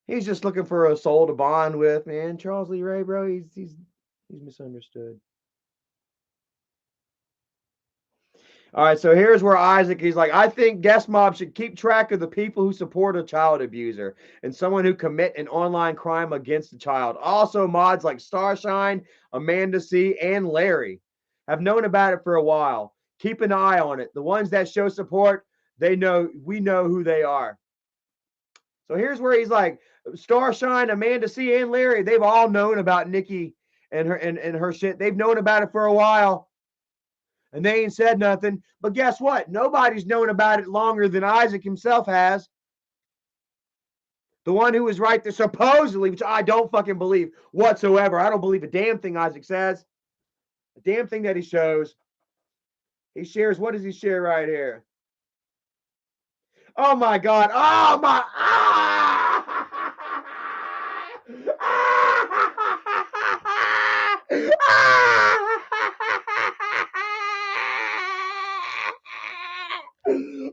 He's just looking for a soul to bond with, man. Charles Lee Ray, bro, he's misunderstood. All right, so here's where Isaac, he's like, I think Guestmob should keep track of the people who support a child abuser and someone who commit an online crime against a child. Also, mods like Starshine, Amanda C, and Larry have known about it for a while. Keep an eye on it. The ones that show support, we know who they are. So here's where he's like, Starshine, Amanda C, and Larry, they've all known about Nikki and her shit. They've known about it for a while. And they ain't said nothing. But guess what? Nobody's known about it longer than Isaac himself has. The one who was right there, supposedly, which I don't fucking believe whatsoever. I don't believe a damn thing Isaac says. A damn thing that he shows. He shares, what does he share right here? Oh my God. Oh my.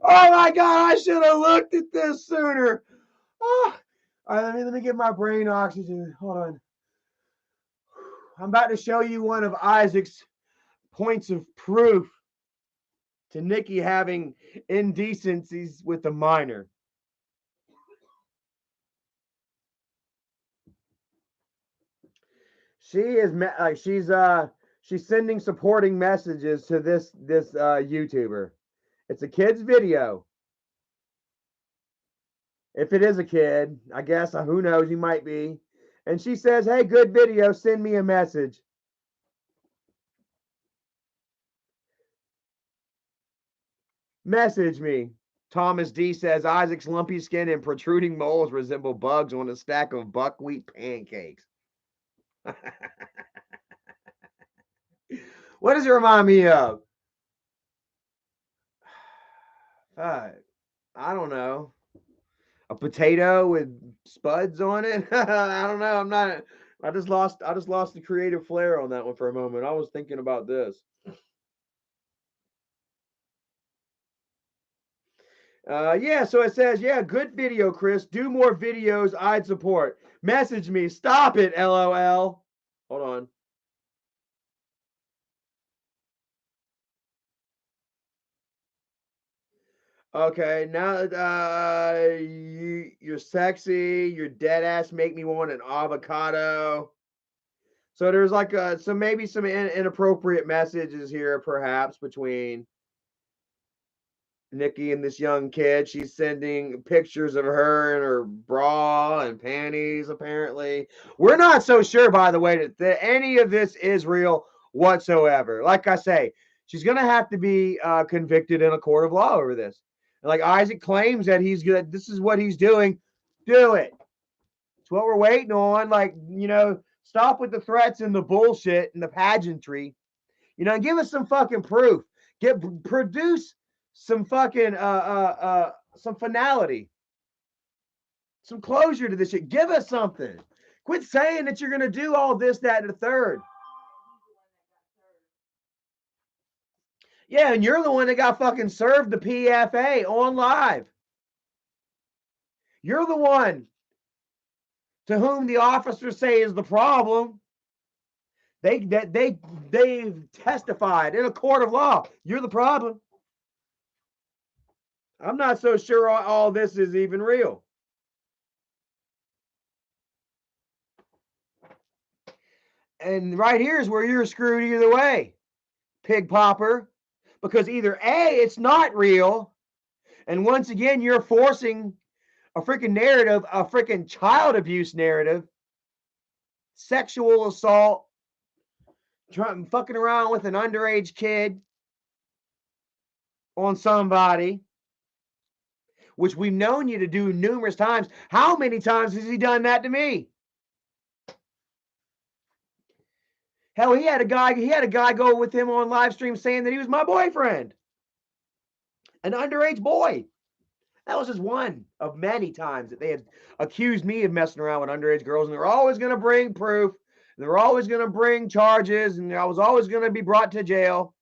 Oh my God, I should have looked at this sooner. Oh. All right, let me get my brain oxygen. Hold on. I'm about to show you one of Isaac's points of proof to Nikki having indecencies with a minor. She is like she's sending supporting messages to this YouTuber. It's a kid's video. If it is a kid, I guess who knows, he might be. And she says, "Hey, good video, send me a message." Message me. Thomas D says Isaac's lumpy skin and protruding moles resemble bugs on a stack of buckwheat pancakes. What does it remind me of? I don't know. A potato with spuds on it. I don't know. I'm not. I just lost the creative flair on that one for a moment. I was thinking about this. Yeah, so it says, yeah, good video, Chris. Do more videos. I'd support. Message me. Stop it, LOL. Hold on. Okay, now you're sexy. You're dead ass. Make me want an avocado. So there's like some maybe some inappropriate messages here, perhaps between Nikki and this young kid. She's sending pictures of her in her bra and panties, apparently. We're not so sure, by the way, that any of this is real whatsoever. Like I say, she's going to have to be convicted in a court of law over this. And like Isaac claims that he's good, this is what he's doing. Do it. It's what we're waiting on. Like, stop with the threats and the bullshit and the pageantry. And give us some fucking proof. Produce some fucking some finality, some closure to this shit. Give us something. Quit saying that you're gonna do all this, that, and the third. Yeah, and you're the one that got fucking served the PFA on live. You're the one to whom the officers say is the problem. They've testified in a court of law. You're the problem. I'm not so sure all this is even real. And right here is where you're screwed either way, pig popper, because either A, it's not real, and once again, you're forcing a freaking narrative, a freaking child abuse narrative, sexual assault, fucking around with an underage kid on somebody, which we've known you to do numerous times. How many times has he done that to me? Hell, he had a guy go with him on live stream saying that he was my boyfriend, an underage boy. That was just one of many times that they had accused me of messing around with underage girls, and they were always going to bring proof, and they were always going to bring charges, and I was always going to be brought to jail.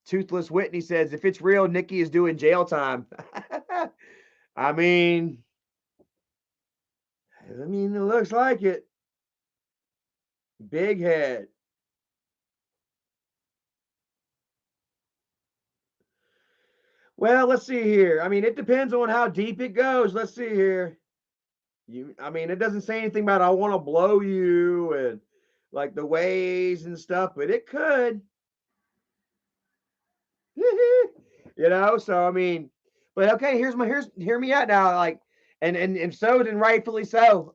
Toothless Whitney says, if it's real, Nikki is doing jail time. I mean, it looks like it. Big head. Well, let's see here. It depends on how deep it goes. Let's see here. It doesn't say anything about I want to blow you and like the ways and stuff, but it could. So but okay, hear me out now. Like, and so and rightfully so.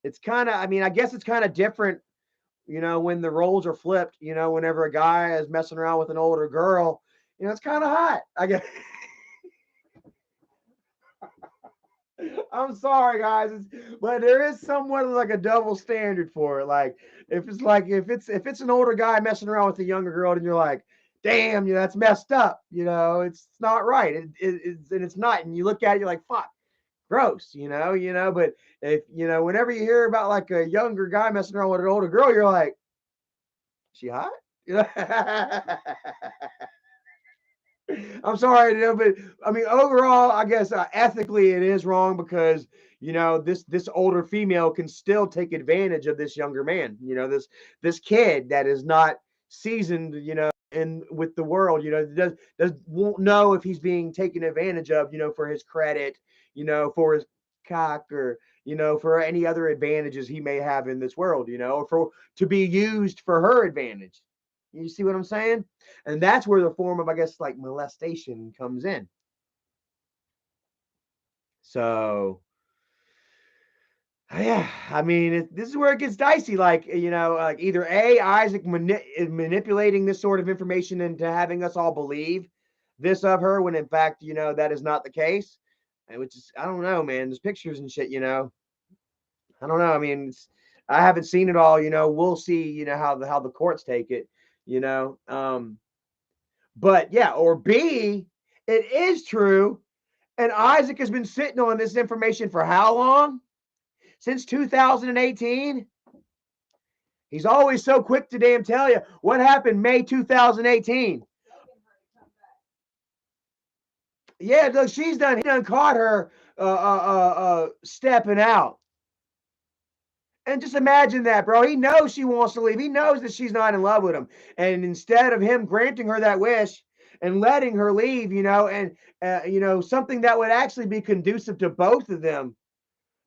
It's kind of, I guess it's kind of different, when the roles are flipped, whenever a guy is messing around with an older girl, it's kind of hot, I guess. I'm sorry, guys, but there is somewhat like a double standard for it. Like, if it's an older guy messing around with a younger girl, then you're like, damn, that's messed up. It's not right. It's not. And you look at it, you're like, fuck, gross. But if whenever you hear about like a younger guy messing around with an older girl, you're like, she hot. I'm sorry, but overall, I guess ethically it is wrong because this older female can still take advantage of this younger man. This kid that is not seasoned, in with the world, won't know if he's being taken advantage of, for his credit, for his cock or for any other advantages he may have in this world, or for to be used for her advantage. You see what I'm saying? And that's where the form of, I guess, like molestation comes in. So, yeah, this is where it gets dicey. Like, like either A, Isaac is manipulating this sort of information into having us all believe this of her, when in fact, that is not the case. And which is, I don't know, man. There's pictures and shit, I don't know. I haven't seen it all. We'll see. How the courts take it. But yeah, or B, it is true. And Isaac has been sitting on this information for how long? Since 2018. He's always so quick to damn tell you what happened May 2018. Yeah, look, she's done. He done caught her stepping out. And just imagine that, bro. He knows she wants to leave. He knows that she's not in love with him. And instead of him granting her that wish and letting her leave, and something that would actually be conducive to both of them,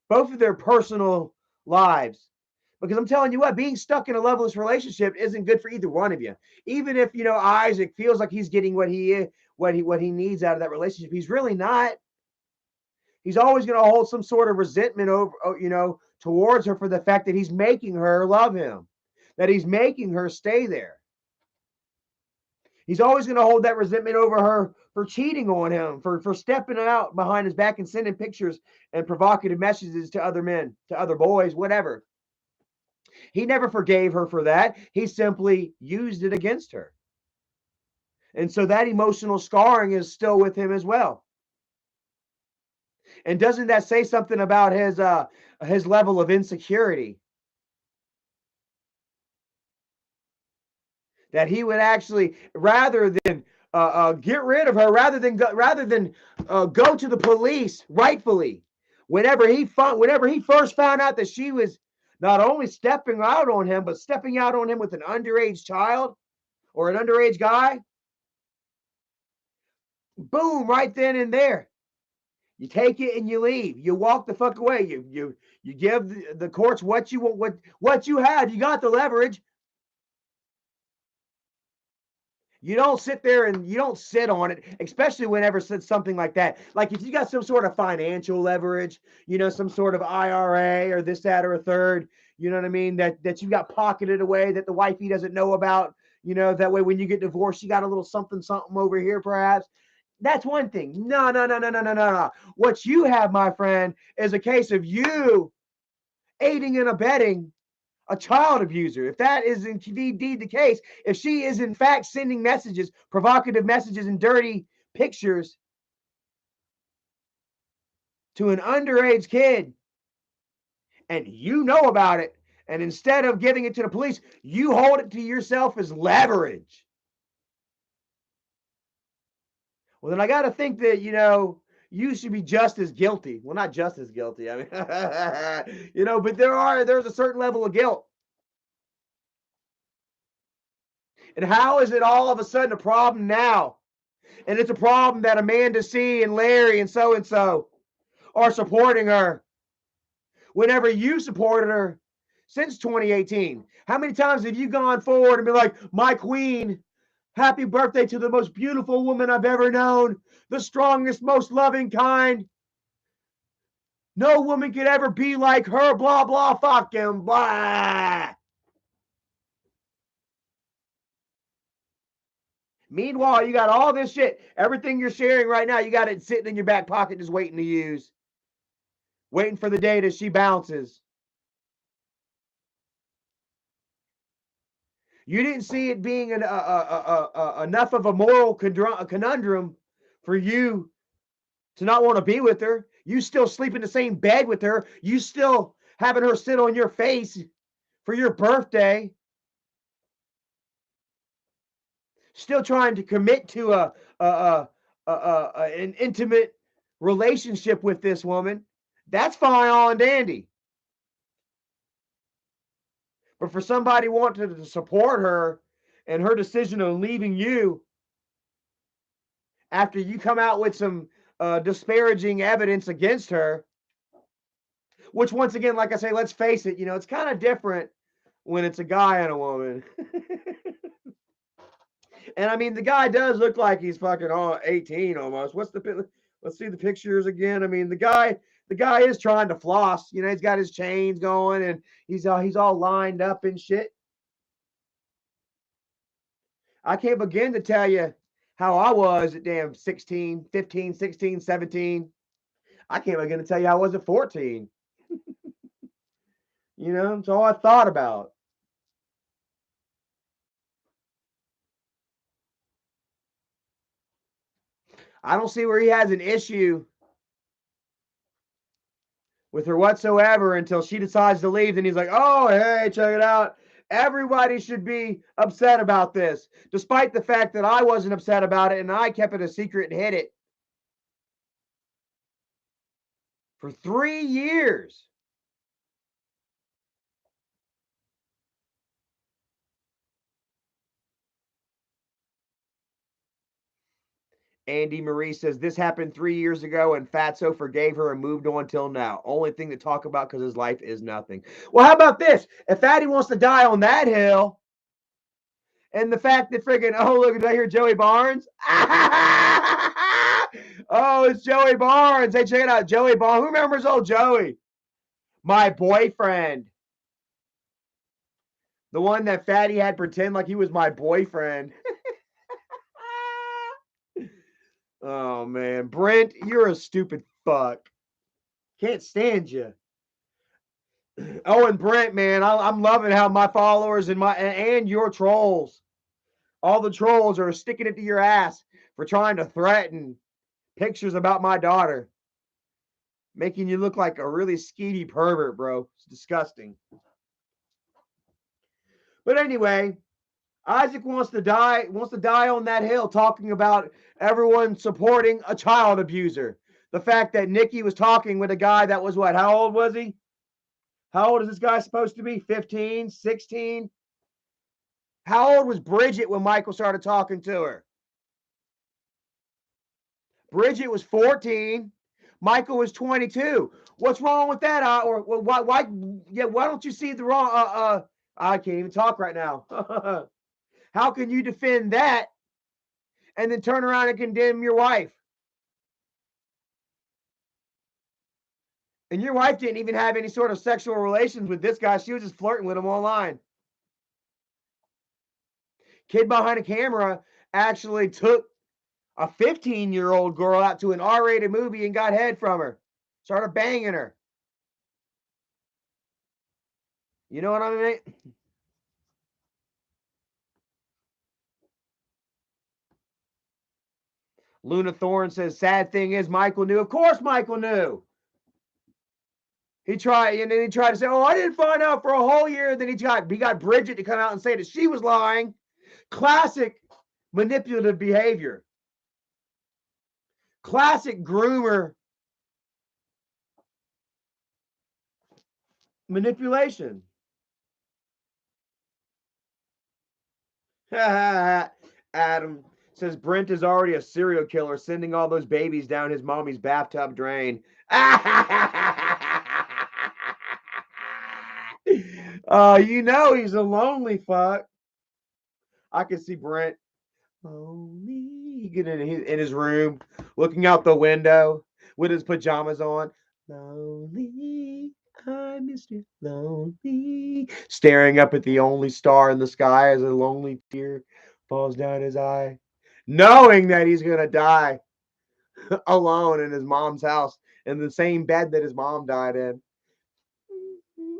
both of their personal lives. Because I'm telling you what, being stuck in a loveless relationship isn't good for either one of you. Even if Isaac feels like he's getting what he needs out of that relationship, he's really not. He's always going to hold some sort of resentment over towards her for the fact that he's making her love him, that he's making her stay there. He's always going to hold that resentment over her for cheating on him, for stepping out behind his back and sending pictures and provocative messages to other men, to other boys, whatever. He never forgave her for that. He simply used it against her. And so that emotional scarring is still with him as well. And doesn't that say something about his level of insecurity? That he would actually, rather than get rid of her, rather than go to the police rightfully, whenever he first found out that she was not only stepping out on him, but stepping out on him with an underage child or an underage guy, boom, right then and there. You take it and you leave. You walk the fuck away. You give the courts what you want, what you have. You got the leverage. You don't sit there and you don't sit on it, especially whenever it's something like that. Like if you got some sort of financial leverage, some sort of IRA or this, that, or a third, you know what I mean? That you got pocketed away that the wifey doesn't know about. That way when you get divorced, you got a little something over here, perhaps. That's one thing. No, no, no, no, no, no, no, no. What you have, my friend, is a case of you aiding and abetting a child abuser. If that is indeed the case, if she is in fact sending messages, provocative messages, and dirty pictures to an underage kid, and you know about it, and instead of giving it to the police, you hold it to yourself as leverage. Well, then I got to think that, you should be just as guilty. Well, not just as guilty. I mean, but there's a certain level of guilt. And how is it all of a sudden a problem now? And it's a problem that Amanda C. and Larry and so are supporting her. Whenever you supported her since 2018, how many times have you gone forward and been like, my queen, happy birthday to the most beautiful woman I've ever known, the strongest, most loving kind. No woman could ever be like her, blah, blah, fucking blah. Meanwhile, you got all this shit. Everything you're sharing right now, you got it sitting in your back pocket just waiting to use. Waiting for the day that she bounces. You didn't see it being enough of a moral conundrum for you to not want to be with her. You still sleep in the same bed with her. You still having her sit on your face for your birthday. Still trying to commit to an intimate relationship with this woman. That's fine, all and dandy. But for somebody wanting to support her and her decision of leaving you after you come out with some disparaging evidence against her, which once again, like I say, let's face it, it's kind of different when it's a guy and a woman. And I mean, the guy does look like he's fucking 18 almost. Let's see the pictures again. I mean, the guy is trying to floss. He's got his chains going and he's all lined up and shit. I can't begin to tell you how I was at damn 16, 15, 16, 17. I can't begin to tell you how I was at 14. It's all I thought about. I don't see where he has an issue with her whatsoever until she decides to leave. Then he's like, oh, hey, check it out. Everybody should be upset about this, despite the fact that I wasn't upset about it and I kept it a secret and hid it for 3 years. Andy Marie says this happened 3 years ago and Fatso forgave her and moved on till now. Only thing to talk about because his life is nothing. Well, how about this? If Fatty wants to die on that hill, and the fact that friggin', oh, look, did I hear Joey Barnes? Oh, it's Joey Barnes. Hey, check it out. Joey Barnes. Who remembers old Joey? My boyfriend. The one that Fatty had pretend like he was my boyfriend. Oh, man. Brent, you're a stupid fuck. Can't stand you. Oh, and Brent, man, I'm loving how my followers and your trolls, all the trolls are sticking it to your ass for trying to threaten pictures about my daughter, making you look like a really skeety pervert, bro. It's disgusting. But anyway, Isaac wants to die on that hill, talking about everyone supporting a child abuser. The fact that Nikki was talking with a guy that was what? How old was he? How old is this guy supposed to be? 15, 16? How old was Bridget when Michael started talking to her? Bridget was 14. Michael was 22. What's wrong with that? Or why? Yeah, why don't you see the wrong? I can't even talk right now. How can you defend that and then turn around and condemn your wife? And your wife didn't even have any sort of sexual relations with this guy. She was just flirting with him online. Kid behind a camera actually took a 15-year-old girl out to an R-rated movie and got head from her. Started banging her. You know what I mean? Luna Thorne says, sad thing is Michael knew. Of course Michael knew. He tried to say, oh, I didn't find out for a whole year. Then he got Bridget to come out and say that she was lying. Classic manipulative behavior. Classic groomer manipulation. Adam says Brent is already a serial killer, sending all those babies down his mommy's bathtub drain. You know he's a lonely fuck. I can see Brent lonely getting in his room, looking out the window with his pajamas on. Lonely, I miss you. Lonely, staring up at the only star in the sky as a lonely tear falls down his eye, knowing that he's gonna die alone in his mom's house in the same bed that his mom died in,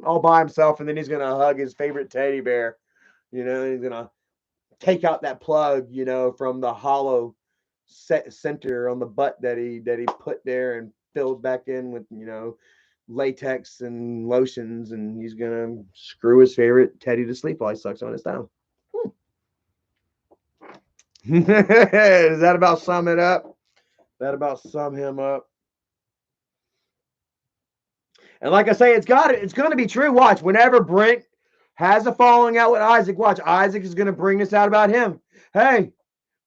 all by himself, and then he's gonna hug his favorite teddy bear. You know, he's gonna take out that plug, you know, from the hollow center on the butt that he put there and filled back in with, you know, latex and lotions, and he's gonna screw his favorite teddy to sleep while he sucks on his thumb. Does that about sum it up? That about sum him up? And like I say, it's going to be true. Watch, whenever Brent has a falling out with Isaac, watch, Isaac is going to bring this out about him. Hey,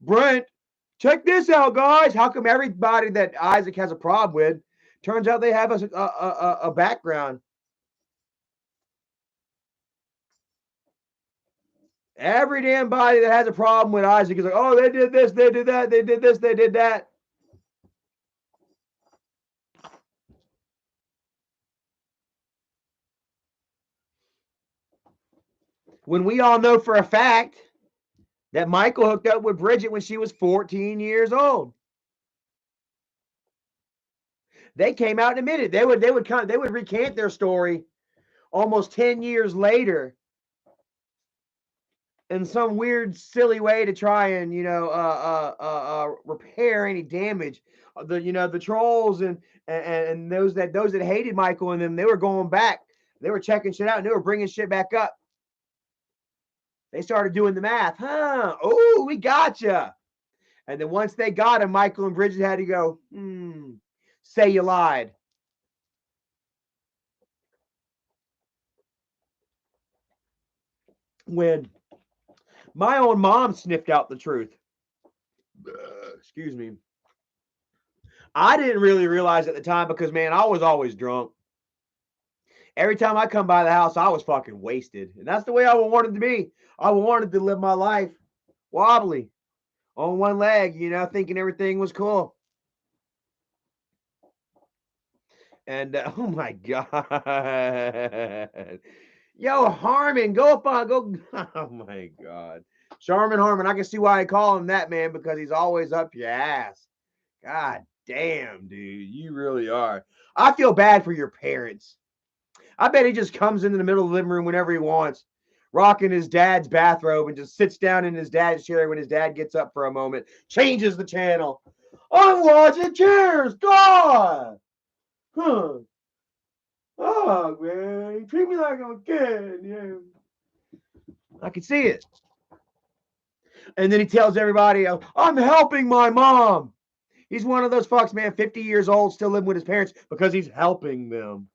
Brent, check this out, guys. How come everybody that Isaac has a problem with, turns out they have a background? Every damn body that has a problem with Isaac is like, oh, they did this, they did that, they did this, they did that. When we all know for a fact that Michael hooked up with Bridget when she was 14 years old. They came out and admitted they would recant their story almost 10 years later. in some weird, silly way to try and repair any damage. The trolls and those that hated Michael and them, they were going back. They were checking shit out and they were bringing shit back up. They started doing the math. Oh, we gotcha. And then once they got him, Michael and Bridget had to go, say you lied. When my own mom sniffed out the truth. Excuse me. I didn't really realize at the time because, man, I was always drunk. Every time I come by the house, I was fucking wasted. And that's the way I wanted to be. I wanted to live my life wobbly, on one leg, thinking everything was cool. And oh my God. Yo, Harmon, go up on, go. Oh my God. Charmin Harmon, I can see why I call him that, man, because he's always up your ass. God damn, dude, you really are. I feel bad for your parents. I bet he just comes into the middle of the living room whenever he wants, rocking his dad's bathrobe, and just sits down in his dad's chair when his dad gets up for a moment, changes the channel. I'm watching Cheers, God! Huh. Oh, man, you treat me like I'm a kid. Yeah. I can see it. And then he tells everybody, I'm helping my mom. He's one of those fucks, man, 50 years old, still living with his parents because he's helping them.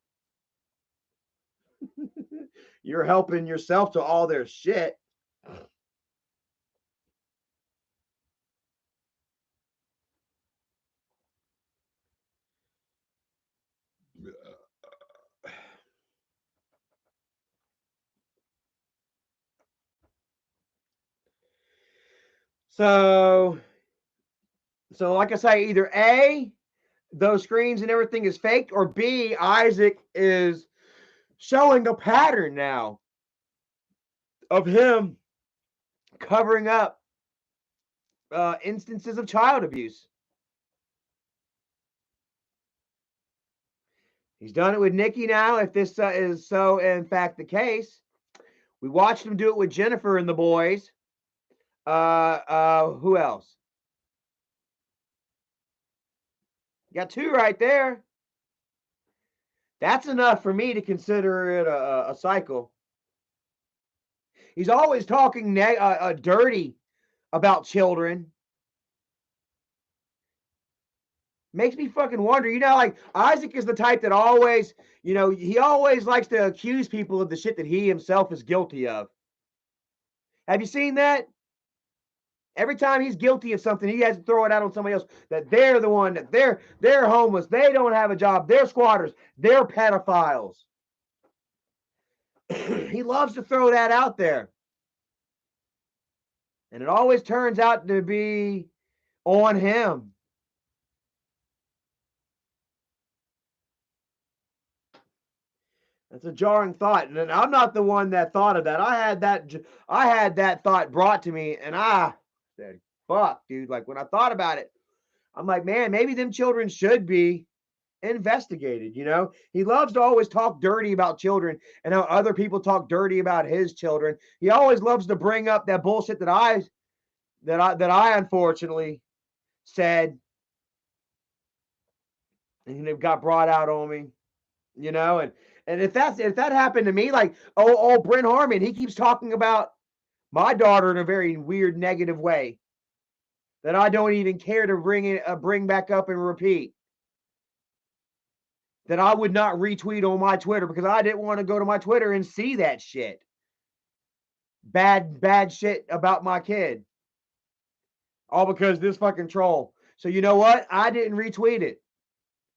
You're helping yourself to all their shit. So like I say, either A, those screens and everything is faked, or B, Isaac is showing a pattern now of him covering up instances of child abuse. He's done it with Nikki now. If this is so, in fact, the case, we watched him do it with Jennifer and the boys. Who else? Got two right there. That's enough for me to consider it a cycle. He's always talking dirty about children. Makes me fucking wonder. Like Isaac is the type that always, he always likes to accuse people of the shit that he himself is guilty of. Have you seen that? Every time he's guilty of something, he has to throw it out on somebody else. That they're the one, that they're homeless, they don't have a job, they're squatters, they're pedophiles. He loves to throw that out there. And it always turns out to be on him. That's a jarring thought, and I'm not the one that thought of that. I had that thought brought to me, and I said, "Fuck, dude!" Like when I thought about it, I'm like, "Man, maybe them children should be investigated." He loves to always talk dirty about children and how other people talk dirty about his children. He always loves to bring up that bullshit that I unfortunately said, and it got brought out on me. And if that happened to me, like Brent Harmon, he keeps talking about my daughter in a very weird negative way that I don't even care to bring back up and repeat. That I would not retweet on my Twitter because I didn't want to go to my Twitter and see that shit. Bad shit about my kid. All because this fucking troll. So you know what? I didn't retweet it.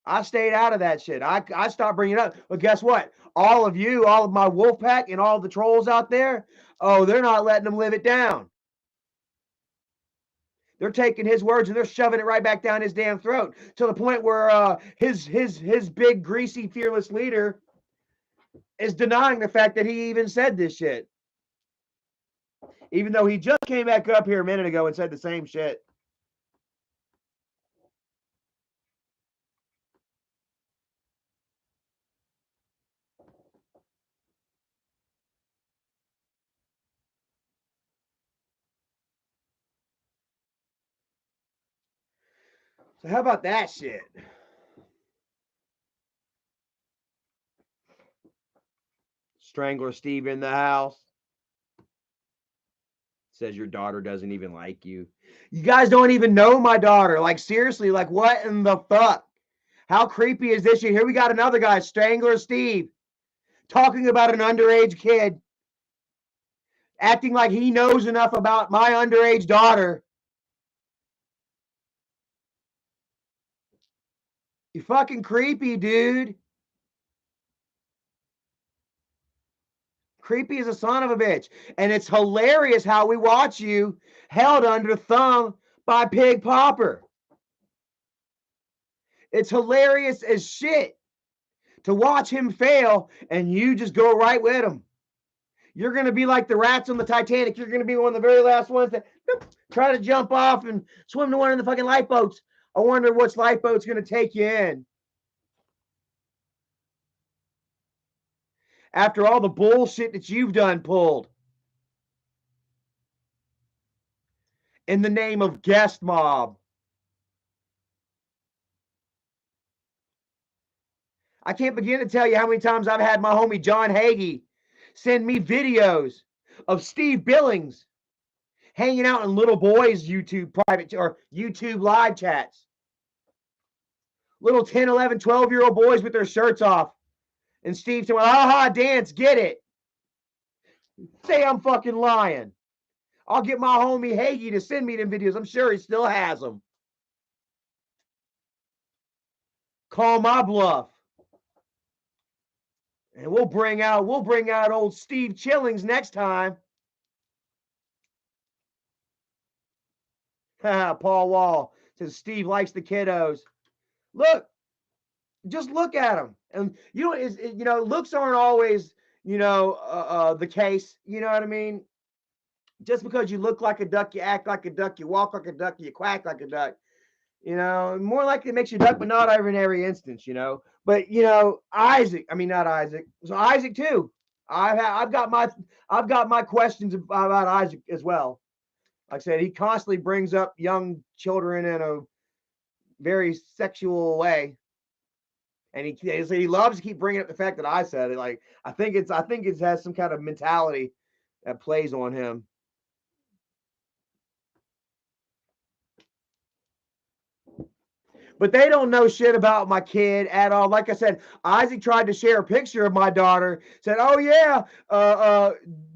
I stayed out of that shit. I stopped bringing it up. But guess what? All of you, all of my wolf pack and all the trolls out there, oh, they're not letting him live it down. They're taking his words and they're shoving it right back down his damn throat to the point where his big, greasy, fearless leader is denying the fact that he even said this shit. Even though he just came back up here a minute ago and said the same shit. So how about that shit? Strangler Steve in the house. Says your daughter doesn't even like you. You guys don't even know my daughter. Like, seriously, like, what in the fuck? How creepy is this shit? Here we got another guy, Strangler Steve, talking about an underage kid, acting like he knows enough about my underage daughter. You fucking creepy, dude. Creepy as a son of a bitch. And it's hilarious how we watch you held under thumb by Pig Popper. It's hilarious as shit to watch him fail and you just go right with him. You're going to be like the rats on the Titanic. You're going to be one of the very last ones that try to jump off and swim to one of the fucking lifeboats. I wonder which lifeboat's going to take you in. After all the bullshit that you've done pulled in the name of Guestmob. I can't begin to tell you how many times I've had my homie John Hagee send me videos of Steve Billings hanging out in little boys' YouTube private or YouTube live chats. Little 10, 11, 12-year-old boys with their shirts off. And Steve saying, aha, dance, get it. Say I'm fucking lying. I'll get my homie Hagee to send me them videos. I'm sure he still has them. Call my bluff. And we'll bring out old Steve Chillings next time. Paul Wall says Steve likes the kiddos. Look, just look at him. And looks aren't always, the case. You know what I mean? Just because you look like a duck, you act like a duck, you walk like a duck, you quack like a duck. More likely it makes you a duck, but not in every instance. But Isaac. I mean, not Isaac. So Isaac too. I've got my questions about Isaac as well. Like I said, he constantly brings up young children in a very sexual way, and he loves to keep bringing up the fact that I said it. Like I think it has some kind of mentality that plays on him. But they don't know shit about my kid at all. Like I said, Isaac tried to share a picture of my daughter. Said, "Oh yeah,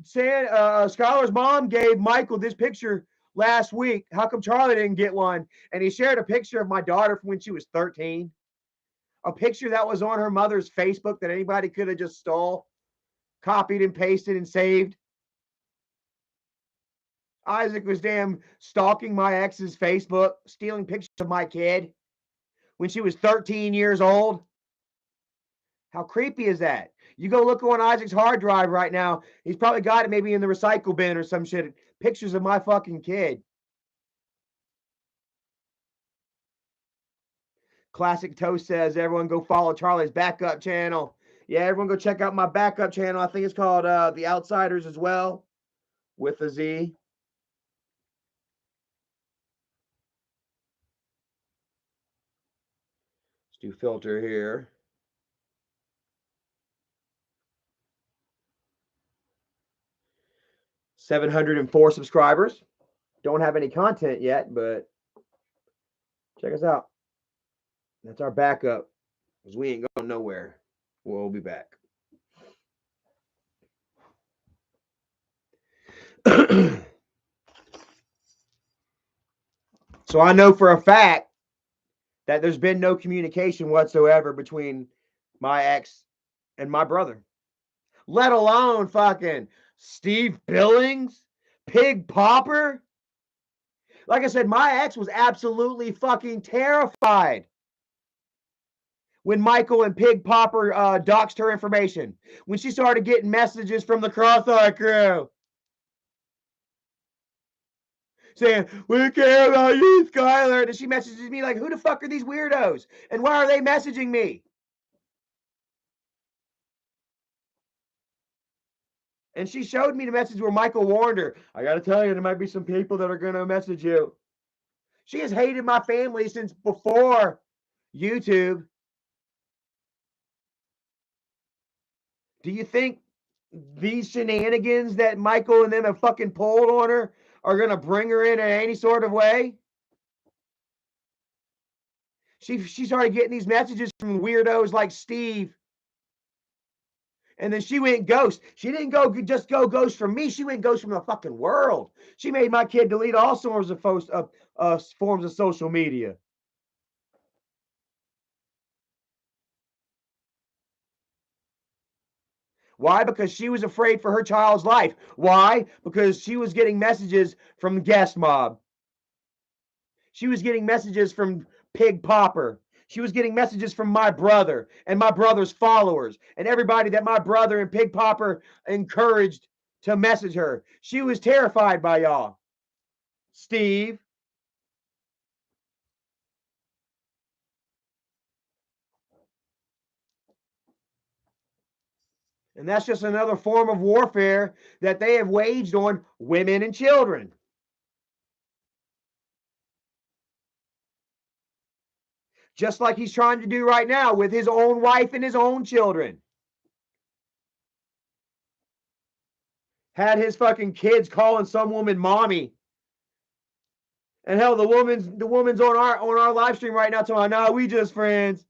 Skylar's mom gave Michael this picture last week. How come Charlie didn't get one?" And he shared a picture of my daughter from when she was 13. A picture that was on her mother's Facebook that anybody could have just stole, copied and pasted and saved. Isaac was damn stalking my ex's Facebook, stealing pictures of my kid when she was 13 years old. How creepy is that? You go look on Isaac's hard drive right now. He's probably got it maybe in the recycle bin or some shit. Pictures of my fucking kid. Classic Toast says, everyone go follow Charlie's backup channel. Yeah, everyone go check out my backup channel. I think it's called The Outsiders as well, with a Z. Let's do filter here. 704 subscribers. Don't have any content yet, but check us out. That's our backup, because we ain't going nowhere. We'll be back. So I know for a fact that there's been no communication whatsoever between my ex and my brother, let alone fucking Steve Billings, Pig Popper. Like I said, my ex was absolutely fucking terrified when Michael and Pig Popper doxed her information, when she started getting messages from the Crosseye crew saying, "We care about you, Skylar." And she messages me like, "Who the fuck are these weirdos? And why are they messaging me?" And she showed me the message where Michael warned her, "I got to tell you, there might be some people that are going to message you. She has hated my family since before YouTube. Do you think these shenanigans that Michael and them have fucking pulled on her are going to bring her in any sort of way? She started getting these messages from weirdos like Steve. And then she went ghost. She didn't just go ghost from me. She went ghost from the fucking world. She made my kid delete all forms of social media. Why? Because she was afraid for her child's life. Why? Because she was getting messages from Guestmob. She was getting messages from Pig Popper. She was getting messages from my brother and my brother's followers and everybody that my brother and Pig Popper encouraged to message her. She was terrified by y'all. Steve. And that's just another form of warfare that they have waged on women and children. Just like he's trying to do right now with his own wife and his own children. Had his fucking kids calling some woman mommy. And hell, the woman's on our live stream right now talking about, no, we just friends.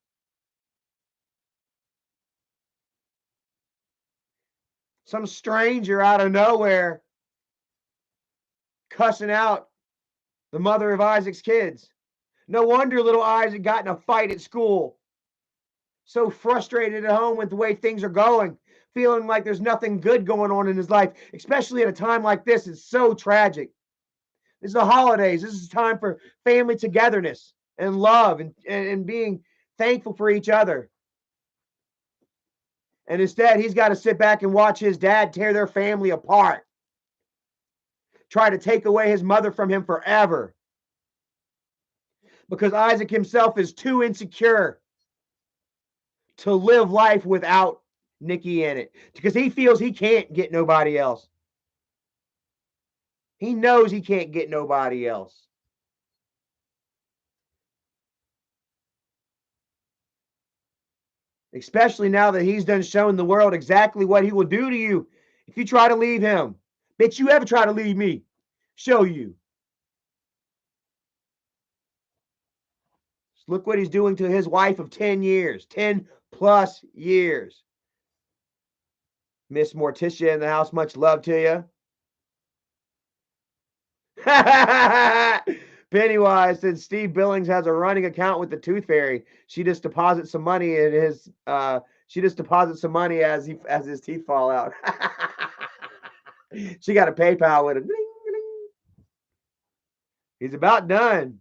Some stranger out of nowhere cussing out the mother of Isaac's kids. No wonder little Isaac got in a fight at school. So frustrated at home with the way things are going, feeling like there's nothing good going on in his life, especially at a time like this. It's so tragic. This is the holidays. This is time for family togetherness and love and being thankful for each other. And instead, he's got to sit back and watch his dad tear their family apart. Try to take away his mother from him forever. Because Isaac himself is too insecure to live life without Nikki in it. Because he feels he can't get nobody else. He knows he can't get nobody else. Especially now that he's done showing the world exactly what he will do to you if you try to leave him. Bitch, you ever try to leave me? Show you. Look what he's doing to his wife of 10 years, 10 plus years. Miss Morticia in the house, much love to you. Pennywise said Steve Billings has a running account with the Tooth Fairy. She just deposits some money in his. She just deposits some money as his teeth fall out. She got a PayPal with him. He's about done.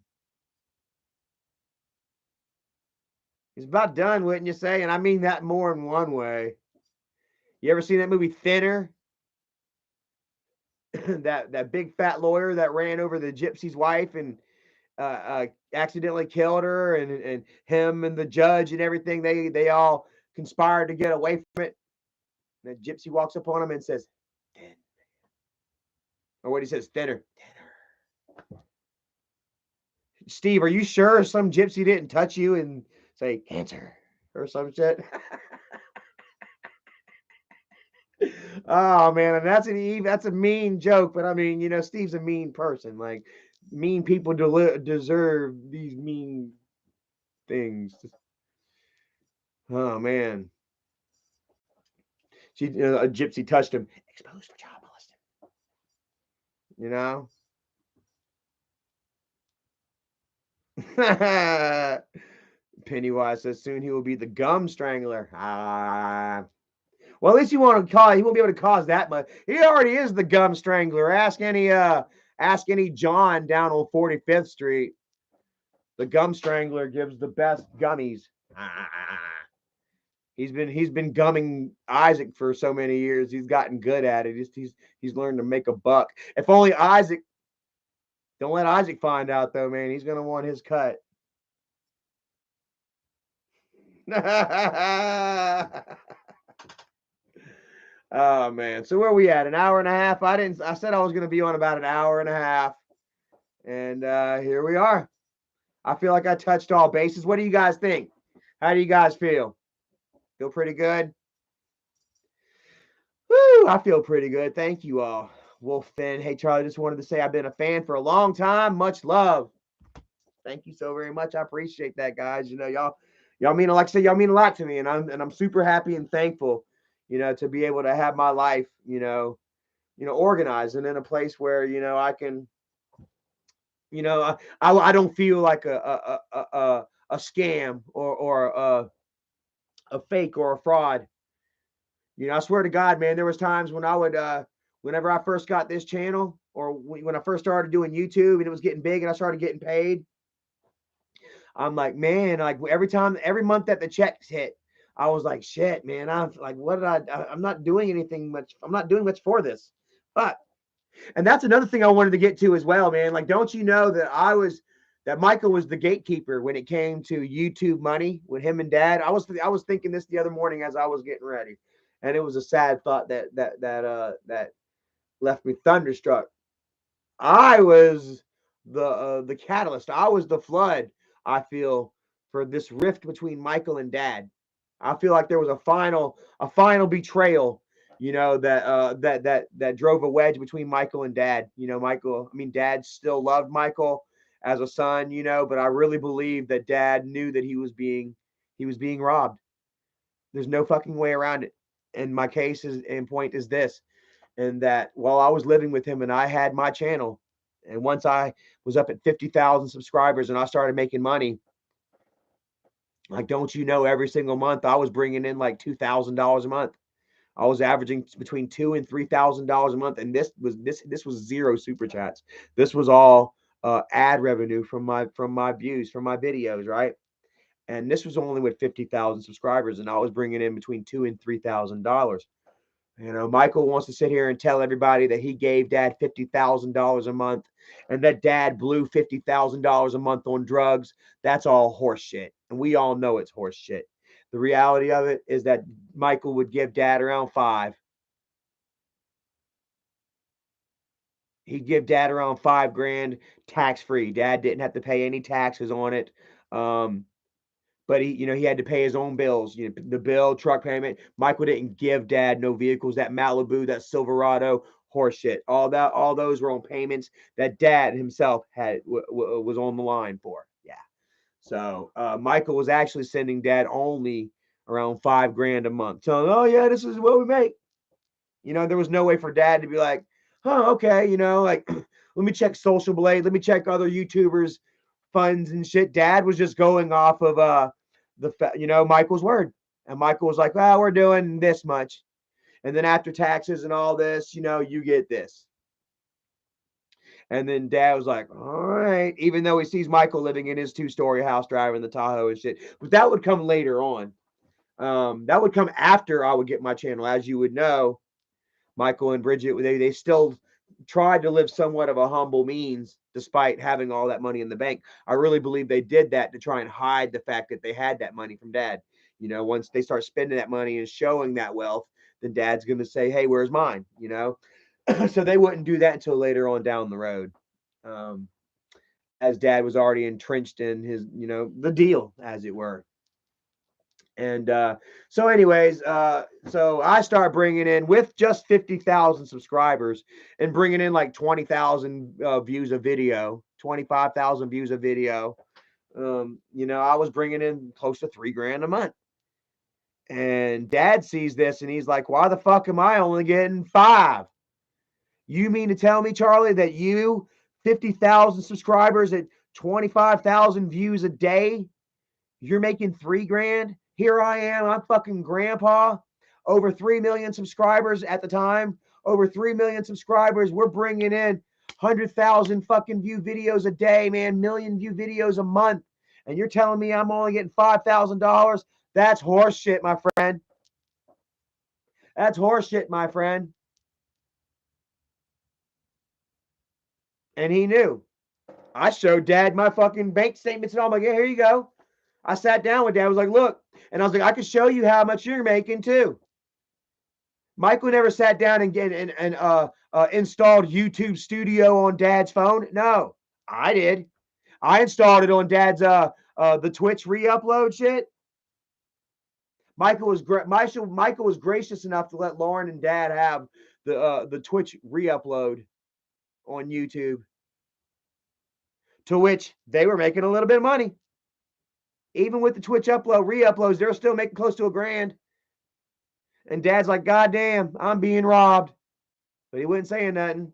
He's about done, wouldn't you say? And I mean that more in one way. You ever seen that movie Thinner? that big fat lawyer that ran over the gypsy's wife and accidentally killed her, and him and the judge and everything, they all conspired to get away from it. And the gypsy walks up on him and says, "Thin," or what he says, "Thinner, thinner." Steve, are you sure some gypsy didn't touch you and say cancer or some shit? Oh man, and that's a mean joke, but I mean, you know, Steve's a mean person. Like, mean people deserve these mean things. Oh man, a gypsy touched him, exposed for child molesting. You know. Pennywise says soon he will be the gum strangler. Well, at least he won't be able to cause that much. He already is the gum strangler. Ask any John down on 45th Street. The gum strangler gives the best gummies. He's been gumming Isaac for so many years. He's gotten good at it. He's learned to make a buck. If only Isaac. Don't let Isaac find out though, man. He's gonna want his cut. Oh man. So where are we at? An hour and a half? I said I was gonna be on about an hour and a half. And here we are. I feel like I touched all bases. What do you guys think? How do you guys feel? Feel pretty good? Woo, I feel pretty good. Thank you all. Wolf Finn. Hey, Charlie, just wanted to say I've been a fan for a long time. Much love. Thank you so very much. I appreciate that, guys. Y'all mean, like I said, y'all mean a lot to me, and I'm super happy and thankful, to be able to have my life, organized and in a place where I can, I don't feel like a scam or a fake or a fraud. I swear to God, man, there was times when I would, whenever I first got this channel, or when I first started doing YouTube and it was getting big and I started getting paid, I'm like, man, like every month that the checks hit, I was like, shit, man, I'm like, what did I'm not doing anything much. I'm not doing much for this. But, and that's another thing I wanted to get to as well, man. Like, don't you know that Michael was the gatekeeper when it came to YouTube money with him and Dad? I was thinking this the other morning as I was getting ready, and it was a sad thought that left me thunderstruck. I was the catalyst. I was the flood. I feel for this rift between Michael and Dad. I feel like there was a final betrayal. That drove a wedge between Michael and Dad. Dad still loved Michael as a son. But I really believe that Dad knew that he was being robbed. There's no fucking way around it. And my case is and point is this, and that while I was living with him and I had my channel, and once I was up at 50,000 subscribers and I started making money, like, don't you know, every single month I was bringing in like $2,000 a month. I was averaging between $2,000 and $3,000 a month, and this was zero super chats. This was all ad revenue from my views from my videos, right? And this was only with 50,000 subscribers, and I was bringing in between $2,000 and $3,000. Michael wants to sit here and tell everybody that he gave Dad $50,000 a month and that Dad blew $50,000 a month on drugs. That's all horse shit. And we all know it's horse shit. The reality of it is that Michael would give Dad around five. He'd give Dad around $5,000 tax free. Dad didn't have to pay any taxes on it. But he had to pay his own bills, the bill, truck payment. Michael didn't give Dad no vehicles. That Malibu, that Silverado, horseshit. All those were on payments that Dad himself was on the line for. Yeah. So Michael was actually sending Dad only around $5,000 a month. So, oh yeah, this is what we make. There was no way for Dad to be like, oh, okay, like let me check Social Blade, let me check other YouTubers funds and shit. Dad was just going off of Michael's word, and Michael was like, well, we're doing this much, and then after taxes and all this, you get this. And then Dad was like, all right, even though he sees Michael living in his 2-story house driving the Tahoe and shit. But that would come later on. That would come after I would get my channel. As you would know, Michael and Bridget, they still tried to live somewhat of a humble means despite having all that money in the bank. I really believe they did that to try and hide the fact that they had that money from Dad. Once they start spending that money and showing that wealth, then Dad's going to say, hey, where's mine? So they wouldn't do that until later on down the road. As Dad was already entrenched in his, the deal, as it were. And so anyways, so I start bringing in, with just 50,000 subscribers, and bringing in like 20,000 views of video, 25,000 views of video. I was bringing in close to $3,000 a month. And Dad sees this and he's like, why the fuck am I only getting 5? You mean to tell me, Charlie, that you 50,000 subscribers at 25,000 views a day, you're making $3,000? Here I am. I'm fucking grandpa. Over 3 million subscribers at the time. Over 3 million subscribers. We're bringing in 100,000 fucking view videos a day, man. Million view videos a month. And you're telling me I'm only getting $5,000? That's horse shit, my friend. That's horse shit, my friend. And he knew. I showed Dad my fucking bank statements and all. I'm like, yeah, here you go. I sat down with Dad. I was like, look. And I was like, I can show you how much you're making too. Michael never sat down and installed YouTube Studio on Dad's phone. No, I did. I installed it on Dad's the Twitch re-upload shit. Michael was gracious enough to let Lauren and Dad have the Twitch re-upload on YouTube, to which they were making a little bit of money. Even with the Twitch re-uploads, they're still making close to $1,000. And Dad's like, God damn, I'm being robbed. But he wasn't saying nothing.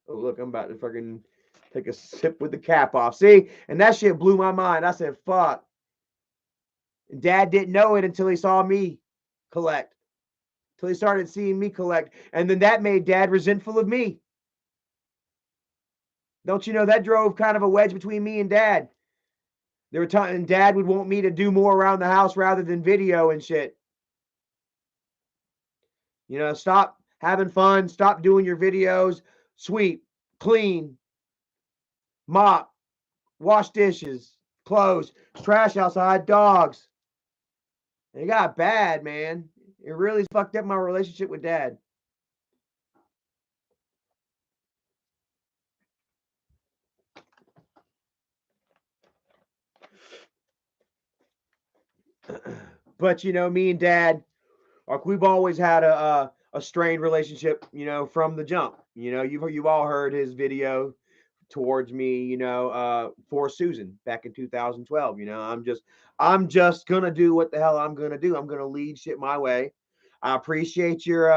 Oh, look, I'm about to fucking take a sip with the cap off. See? And that shit blew my mind. I said, fuck. And Dad didn't know it until he saw me collect. Until he started seeing me collect. And then that made Dad resentful of me. Don't you know that drove kind of a wedge between me and Dad? There were times, and Dad would want me to do more around the house rather than video and shit. You know, stop having fun. Stop doing your videos. Sweep, clean, mop, wash dishes, clothes, trash outside, dogs. And it got bad, man. It really fucked up my relationship with Dad. But, you know, me and Dad, like, we've always had a strained relationship, you know, from the jump. You know, you've all heard his video towards me, you know, for Susan back in 2012. You know, I'm just gonna do what the hell I'm gonna do. I'm gonna lead shit my way. I appreciate your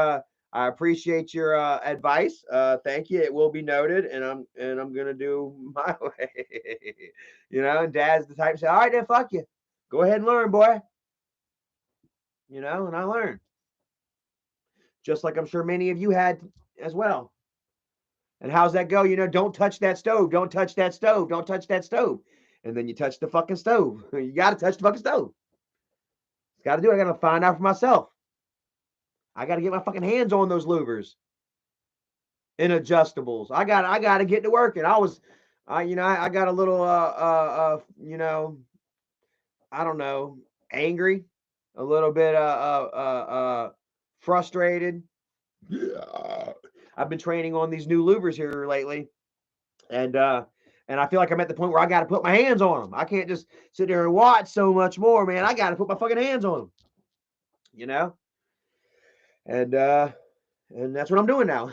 advice. Thank you. It will be noted, and I'm gonna do my way. You know, and Dad's the type to say, all right, then fuck you. Go ahead and learn, boy. You know, and I learned. Just like I'm sure many of you had as well. And how's that go? You know, don't touch that stove. Don't touch that stove. Don't touch that stove. And then you touch the fucking stove. You got to touch the fucking stove. Got to do it. I got to find out for myself. I got to get my fucking hands on those louvers and adjustables. I got to get to work. And I got a little, you know, I don't know, angry, a little bit, frustrated. Yeah. I've been training on these new louvers here lately. And I feel like I'm at the point where I got to put my hands on them. I can't just sit there and watch so much more, man. I got to put my fucking hands on them, you know. And that's what I'm doing now,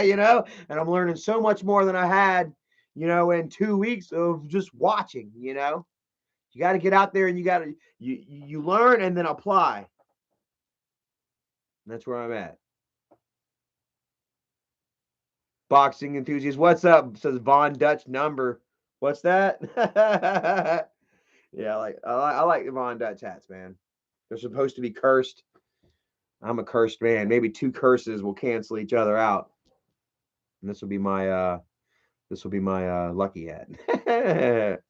you know. And I'm learning so much more than I had, you know, in 2 weeks of just watching. You know, you got to get out there and you learn and then apply. And that's where I'm at. Boxing enthusiast, what's up? Says Von Dutch number. What's that? Yeah, I like the Von Dutch hats, man. They're supposed to be cursed. I'm a cursed man. Maybe 2 curses will cancel each other out. And this will be my lucky hat.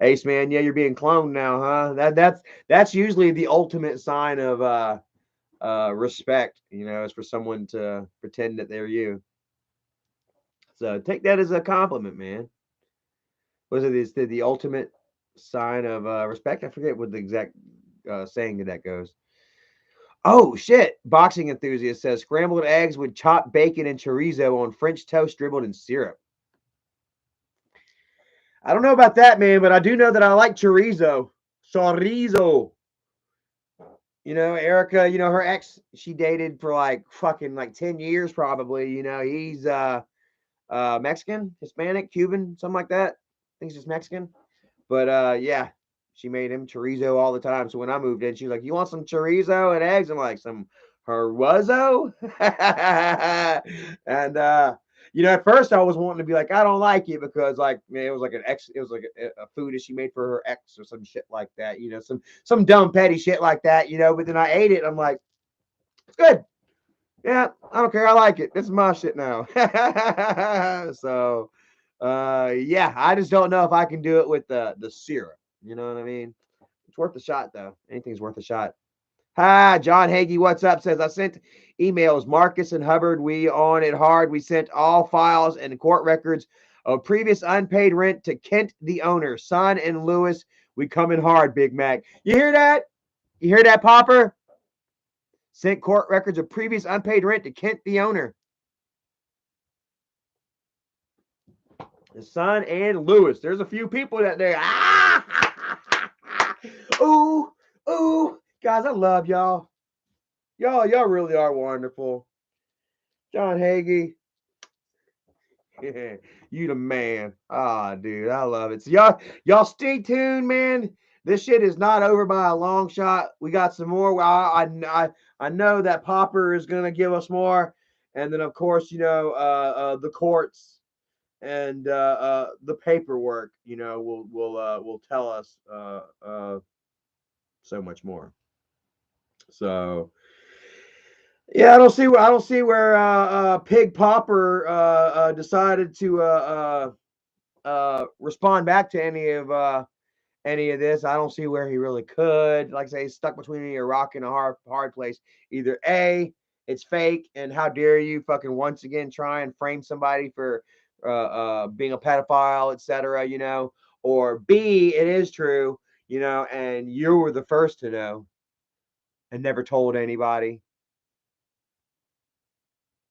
Ace man, yeah, you're being cloned now, huh? That's usually the ultimate sign of respect, you know, is for someone to pretend that they're you. So take that as a compliment, man. Was it the ultimate sign of respect? I forget what the exact saying that goes. Oh shit! Boxing enthusiast says scrambled eggs with chopped bacon and chorizo on French toast dribbled in syrup. I don't know about that, man, but I do know that I like chorizo. Chorizo. You know, Erica, you know, her ex, she dated for like fucking like 10 years probably. You know, he's Mexican, Hispanic, Cuban, something like that. I think he's just Mexican. But yeah, she made him chorizo all the time. So when I moved in, she was like, "You want some chorizo and eggs?" I'm like, "Some herwazo?" And you know, at first I was wanting to be like, "I don't like it," because like, man, it was like a food that she made for her ex or some shit like that. You know, some dumb petty shit like that. You know, but then I ate it. And I'm like, it's good. Yeah, I don't care. I like it. This is my shit now. So yeah, I just don't know if I can do it with the syrup. You know what I mean? It's worth a shot though. Anything's worth a shot. Hi, John Hagee, what's up? Says I sent emails. Marcus and Hubbard, we on it hard. We sent all files and court records of previous unpaid rent to Kent, the owner. Son and Lewis, we coming hard, Big Mac. You hear that? You hear that, Popper? Sent court records of previous unpaid rent to Kent, the owner. His son and Lewis. There's a few people that they ooh, ooh. Guys, I love y'all. Y'all really are wonderful. John Hagee. You the man. Ah, dude, I love it. So y'all stay tuned, man. This shit is not over by a long shot. We got some more. I know that Popper is gonna give us more, and then of course the courts and the paperwork. Will tell us so much more. So yeah, I don't see where Pig Popper decided to respond back to any of this. I don't see where he really could. Like I say, he's stuck between a rock and a hard place. Either A, it's fake, and how dare you fucking once again try and frame somebody for being a pedophile, etc. Or B, it is true, and you were the first to know and never told anybody.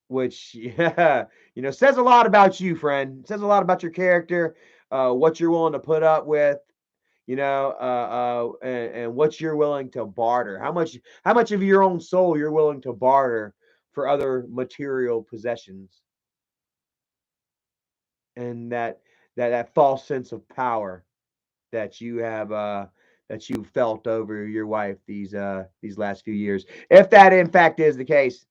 Which yeah, says a lot about you, friend. It says a lot about your character, what you're willing to put up with, and what you're willing to barter. How much of your own soul you're willing to barter for other material possessions, and that false sense of power that you have that you felt over your wife these last few years. If that in fact is the case,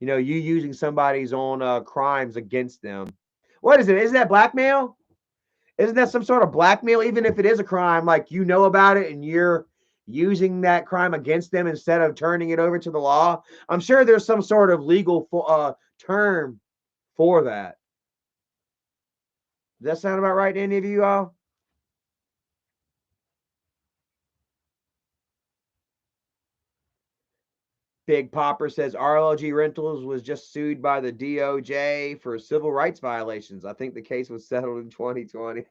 you using somebody's own crimes against them. What is it? Isn't that blackmail? Isn't that some sort of blackmail? Even if it is a crime, like about it and you're using that crime against them instead of turning it over to the law. I'm sure there's some sort of legal term for that. Does that sound about right to any of you all? Big Popper says RLG Rentals was just sued by the DOJ for civil rights violations. I think the case was settled in 2020.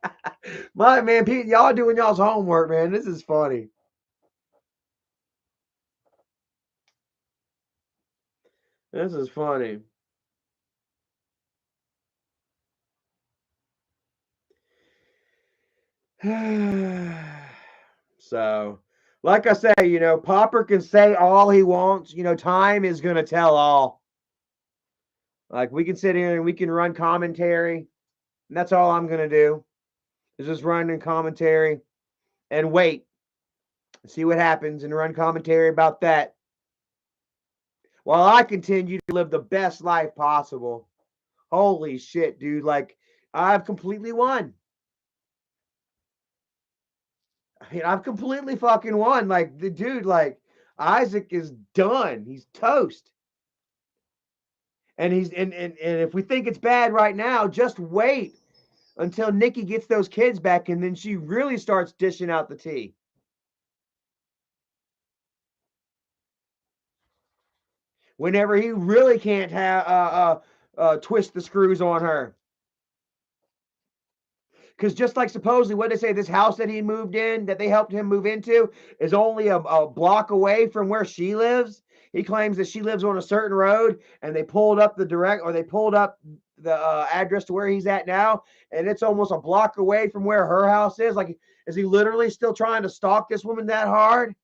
My man, Pete, y'all doing y'all's homework, man. This is funny. This is funny. So, like I say, Popper can say all he wants. Time is going to tell all. Like, we can sit here and we can run commentary. And that's all I'm going to do is just run in commentary and wait and see what happens and run commentary about that while I continue to live the best life possible. Holy shit, dude. Like, I've completely won. I mean, I've completely fucking won. Like, the dude, like, Isaac is done. He's toast. And if we think it's bad right now, just wait until Nikki gets those kids back and then she really starts dishing out the tea. Whenever he really can't have twist the screws on her. Because just like supposedly, what they say, this house that he moved in, that they helped him move into, is only a block away from where she lives. He claims that she lives on a certain road, and they pulled up they pulled up the address to where he's at now, and it's almost a block away from where her house is. Like, is he literally still trying to stalk this woman that hard?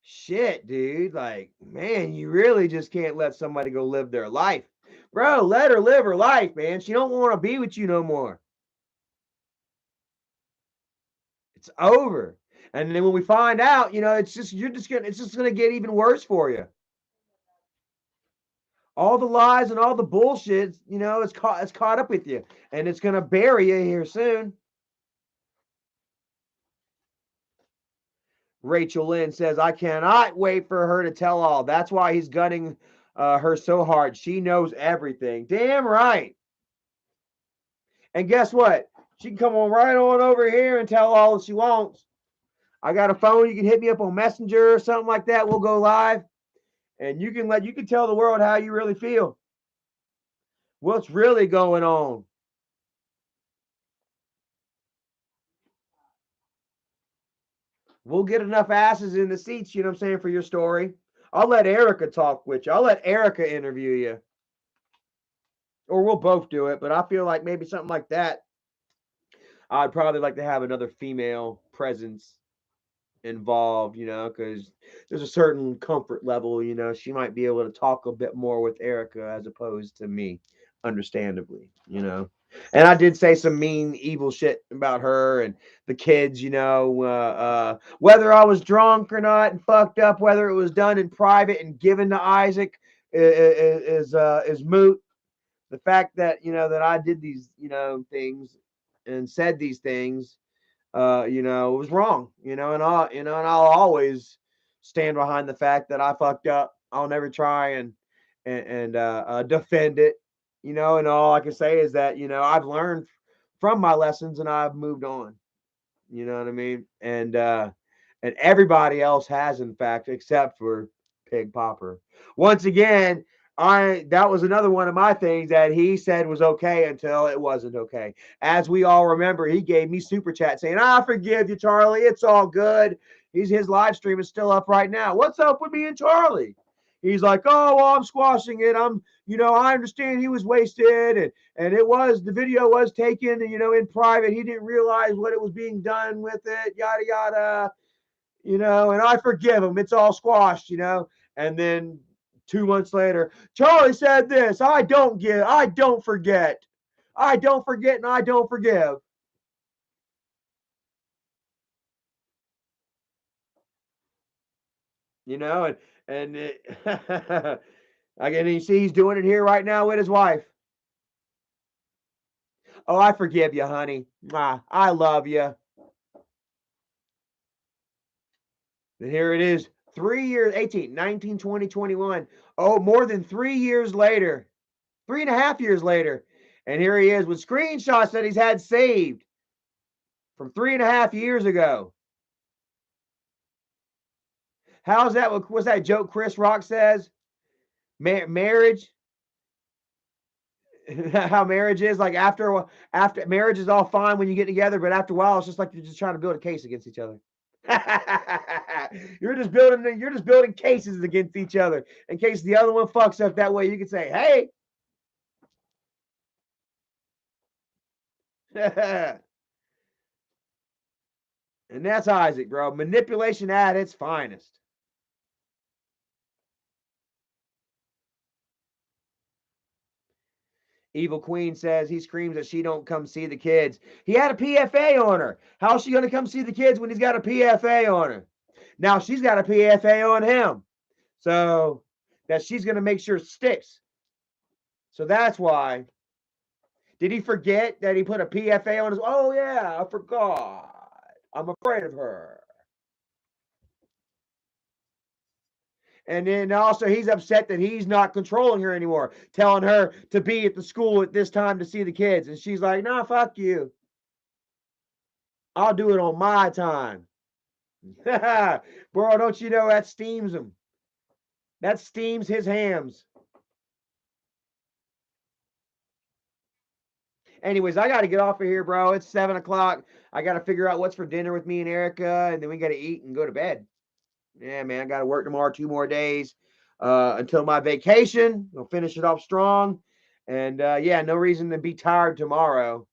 Shit, dude. Like, man, you really just can't let somebody go live their life. Bro, let her live her life, man. She don't want to be with you no more. It's over. And then when we find out, it's just gonna get even worse for you. All the lies and all the bullshit, it's caught up with you, and it's gonna bury you here soon. Rachel Lynn says, I cannot wait for her to tell all. That's why he's gunning her so hard. She knows everything. Damn right. And guess what? She can come on right on over here and tell all that she wants. I got a phone. You can hit me up on Messenger or something like that. We'll go live, and you can tell the world how you really feel. What's really going on? We'll get enough asses in the seats, you know what I'm saying, for your story. I'll let Erica talk with you. I'll let Erica interview you. Or we'll both do it, but I feel like maybe something like that. I'd probably like to have another female presence involved, because there's a certain comfort level, she might be able to talk a bit more with Erica as opposed to me, understandably. And I did say some mean, evil shit about her and the kids, whether I was drunk or not and fucked up, whether it was done in private and given to Isaac is moot. The fact that that I did these things and said these things it was wrong, and I'll always stand behind the fact that I fucked up. I'll never try and defend it, and all I can say is that, I've learned from my lessons and I've moved on. You know what I mean? And everybody else has, in fact, except for Pig Popper. Once again, that was another one of my things that he said was okay until it wasn't okay. As we all remember, he gave me super chat saying, "I forgive you, Charlie. It's all good." His live stream is still up right now. What's up with me and Charlie? He's like, "Oh, well, I'm squashing it. I understand he was wasted and the video was taken, in private. He didn't realize what it was being done with it, yada yada, and I forgive him. It's all squashed, And then 2 months later, Charlie said this. I don't forget. I don't forget, and I don't forgive. And again, you see, he's doing it here right now with his wife. Oh, I forgive you, honey. I love you. And here it is, 3 years, 18, 19, 20, 21. Oh, more than 3 years later, 3.5 years later. And here he is with screenshots that he's had saved from 3.5 years ago. How's that? What's that joke Chris Rock says? Marriage. How marriage is like after marriage is all fine when you get together, but after a while it's just like you're just trying to build a case against each other. You're just building cases against each other in case the other one fucks up. That way you can say, "Hey." And that's Isaac, bro. Manipulation at its finest. Evil Queen says he screams that she don't come see the kids. He had a PFA on her. How's she going to come see the kids when he's got a PFA on her? Now she's got a PFA on him. So that she's going to make sure it sticks. So that's why. Did he forget that he put a PFA on his? Oh, yeah, I forgot. I'm afraid of her. And then also he's upset that he's not controlling her anymore, telling her to be at the school at this time to see the kids. And she's like, "Nah, fuck you. I'll do it on my time." Bro, don't you know that steams him? That steams his hams. Anyways, I got to get off of here, bro. It's 7 o'clock. I got to figure out what's for dinner with me and Erica, and then we got to eat and go to bed. Yeah, man, I got to work tomorrow 2 more days until my vacation. We'll finish it off strong. And yeah, no reason to be tired tomorrow,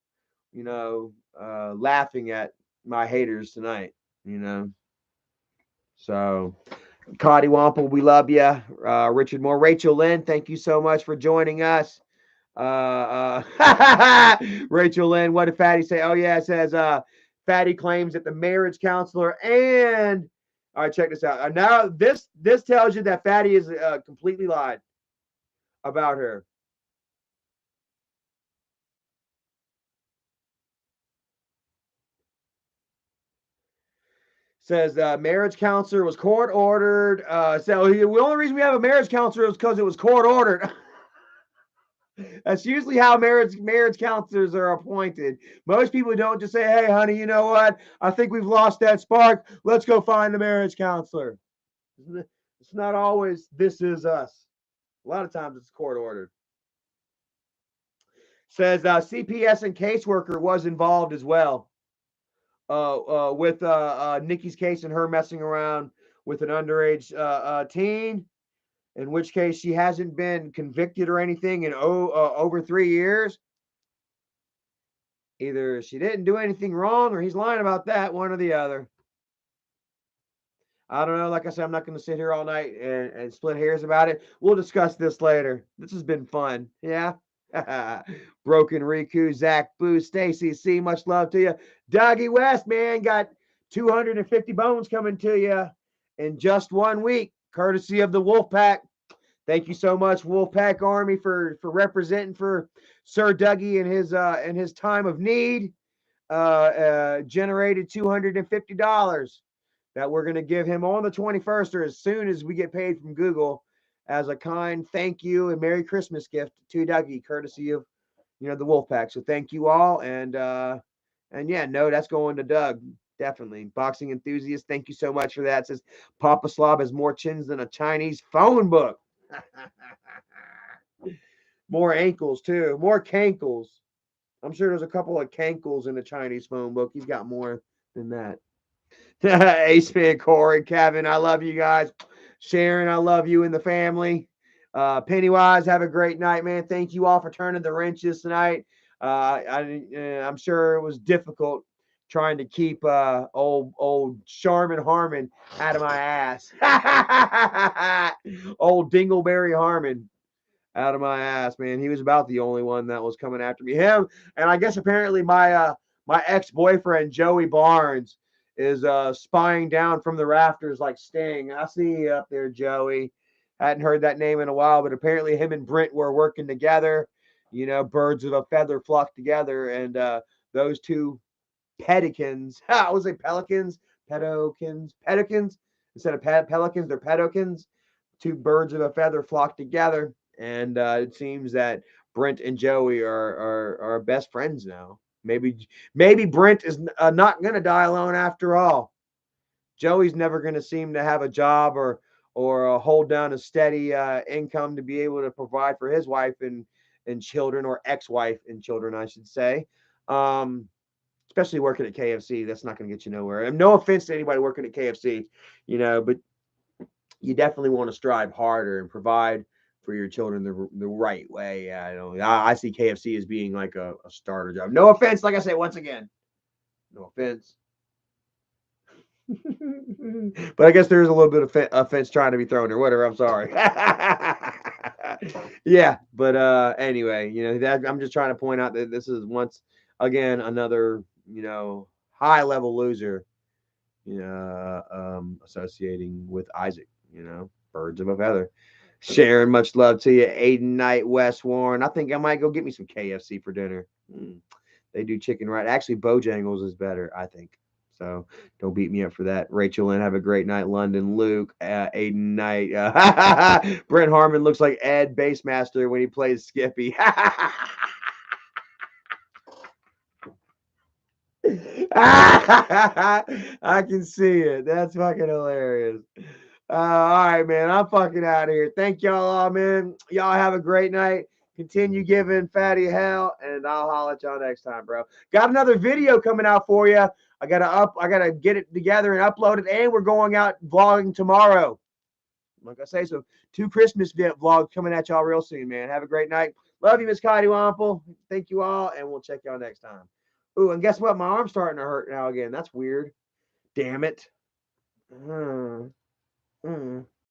laughing at my haters tonight, So, Cotty Wample, we love you. Richard Moore, Rachel Lynn, thank you so much for joining us. Rachel Lynn, what did Fatty say? Oh, yeah, it says Fatty claims that the marriage counselor and all right, check this out. Now this tells you that Fatty is completely lied about her. Says marriage counselor was court ordered. So the only reason we have a marriage counselor is because it was court ordered. That's usually how marriage counselors are appointed. Most people don't just say, "Hey, honey, you know what? I think we've lost that spark. Let's go find a marriage counselor." It's not always "this is us." A lot of times it's court ordered. Says CPS and caseworker was involved as well with Nikki's case and her messing around with an underage teen, in which case she hasn't been convicted or anything in over 3 years. Either she didn't do anything wrong or he's lying about that, one or the other. I don't know. Like I said, I'm not going to sit here all night and split hairs about it. We'll discuss this later. This has been fun. Yeah. Broken Riku, Zach Boo, Stacy C, much love to you. Dougie West, man, got 250 bones coming to you in just 1 week, courtesy of the Wolfpack. Thank you so much, Wolfpack Army, for representing for Sir Dougie in his time of need. Generated $250 that we're going to give him on the 21st or as soon as we get paid from Google as a kind thank you and Merry Christmas gift to Dougie, courtesy of the Wolfpack. So thank you all, and yeah, no, that's going to Doug. Definitely. Boxing enthusiast, thank you so much for that. It says Papa Slob has more chins than a Chinese phone book. More ankles too. More cankles. I'm sure there's a couple of cankles in the Chinese phone book. He's got more than that. Ace Man, Corey, Kevin, I love you guys. Sharon, I love you and the family. Pennywise, have a great night, man. Thank you all for turning the wrenches tonight. I'm sure it was difficult trying to keep old Charmin Harmon out of my ass. Old Dingleberry Harmon out of my ass, man. He was about the only one that was coming after me. Him, and I guess apparently my ex-boyfriend Joey Barnes is spying down from the rafters like Sting. I see you up there, Joey. Hadn't heard that name in a while, but apparently him and Brent were working together. Birds of a feather flock together, and those two pedicans. I would say pelicans, pedicans instead of pelicans. They're pedicans. Two birds of a feather flock together, and it seems that Brent and Joey are best friends now. Maybe Brent is not going to die alone after all. Joey's never going to seem to have a job or hold down a steady income to be able to provide for his wife and children, or ex-wife and children, I should say. Especially working at KFC, that's not going to get you nowhere. And no offense to anybody working at KFC, but you definitely want to strive harder and provide for your children the right way. Yeah, I see KFC as being like a starter job. No offense, like I say, once again, no offense. But I guess there's a little bit of offense trying to be thrown or whatever. I'm sorry. Yeah, but anyway, that I'm just trying to point out that this is once again another high level loser, associating with Isaac. Birds of a feather. Sharon, much love to you. Aiden Knight, West Warren. I think I might go get me some KFC for dinner. They do chicken right. Actually, Bojangles is better, I think. So don't beat me up for that. Rachel Lynn, have a great night. London, Luke, Aiden Knight. Brent Harmon looks like Ed Bassmaster when he plays Skippy. I can see it. That's fucking hilarious. All right, man. I'm fucking out of here. Thank y'all all, man. Y'all have a great night. Continue giving Fatty hell, and I'll holler at y'all next time, bro. Got another video coming out for you. I gotta get it together and upload it, and we're going out vlogging tomorrow. Like I say, so 2 Christmas vlogs coming at y'all real soon, man. Have a great night. Love you, Miss Cotty Wample. Thank you all, and we'll check y'all next time. Ooh, and guess what? My arm's starting to hurt now again. That's weird. Damn it.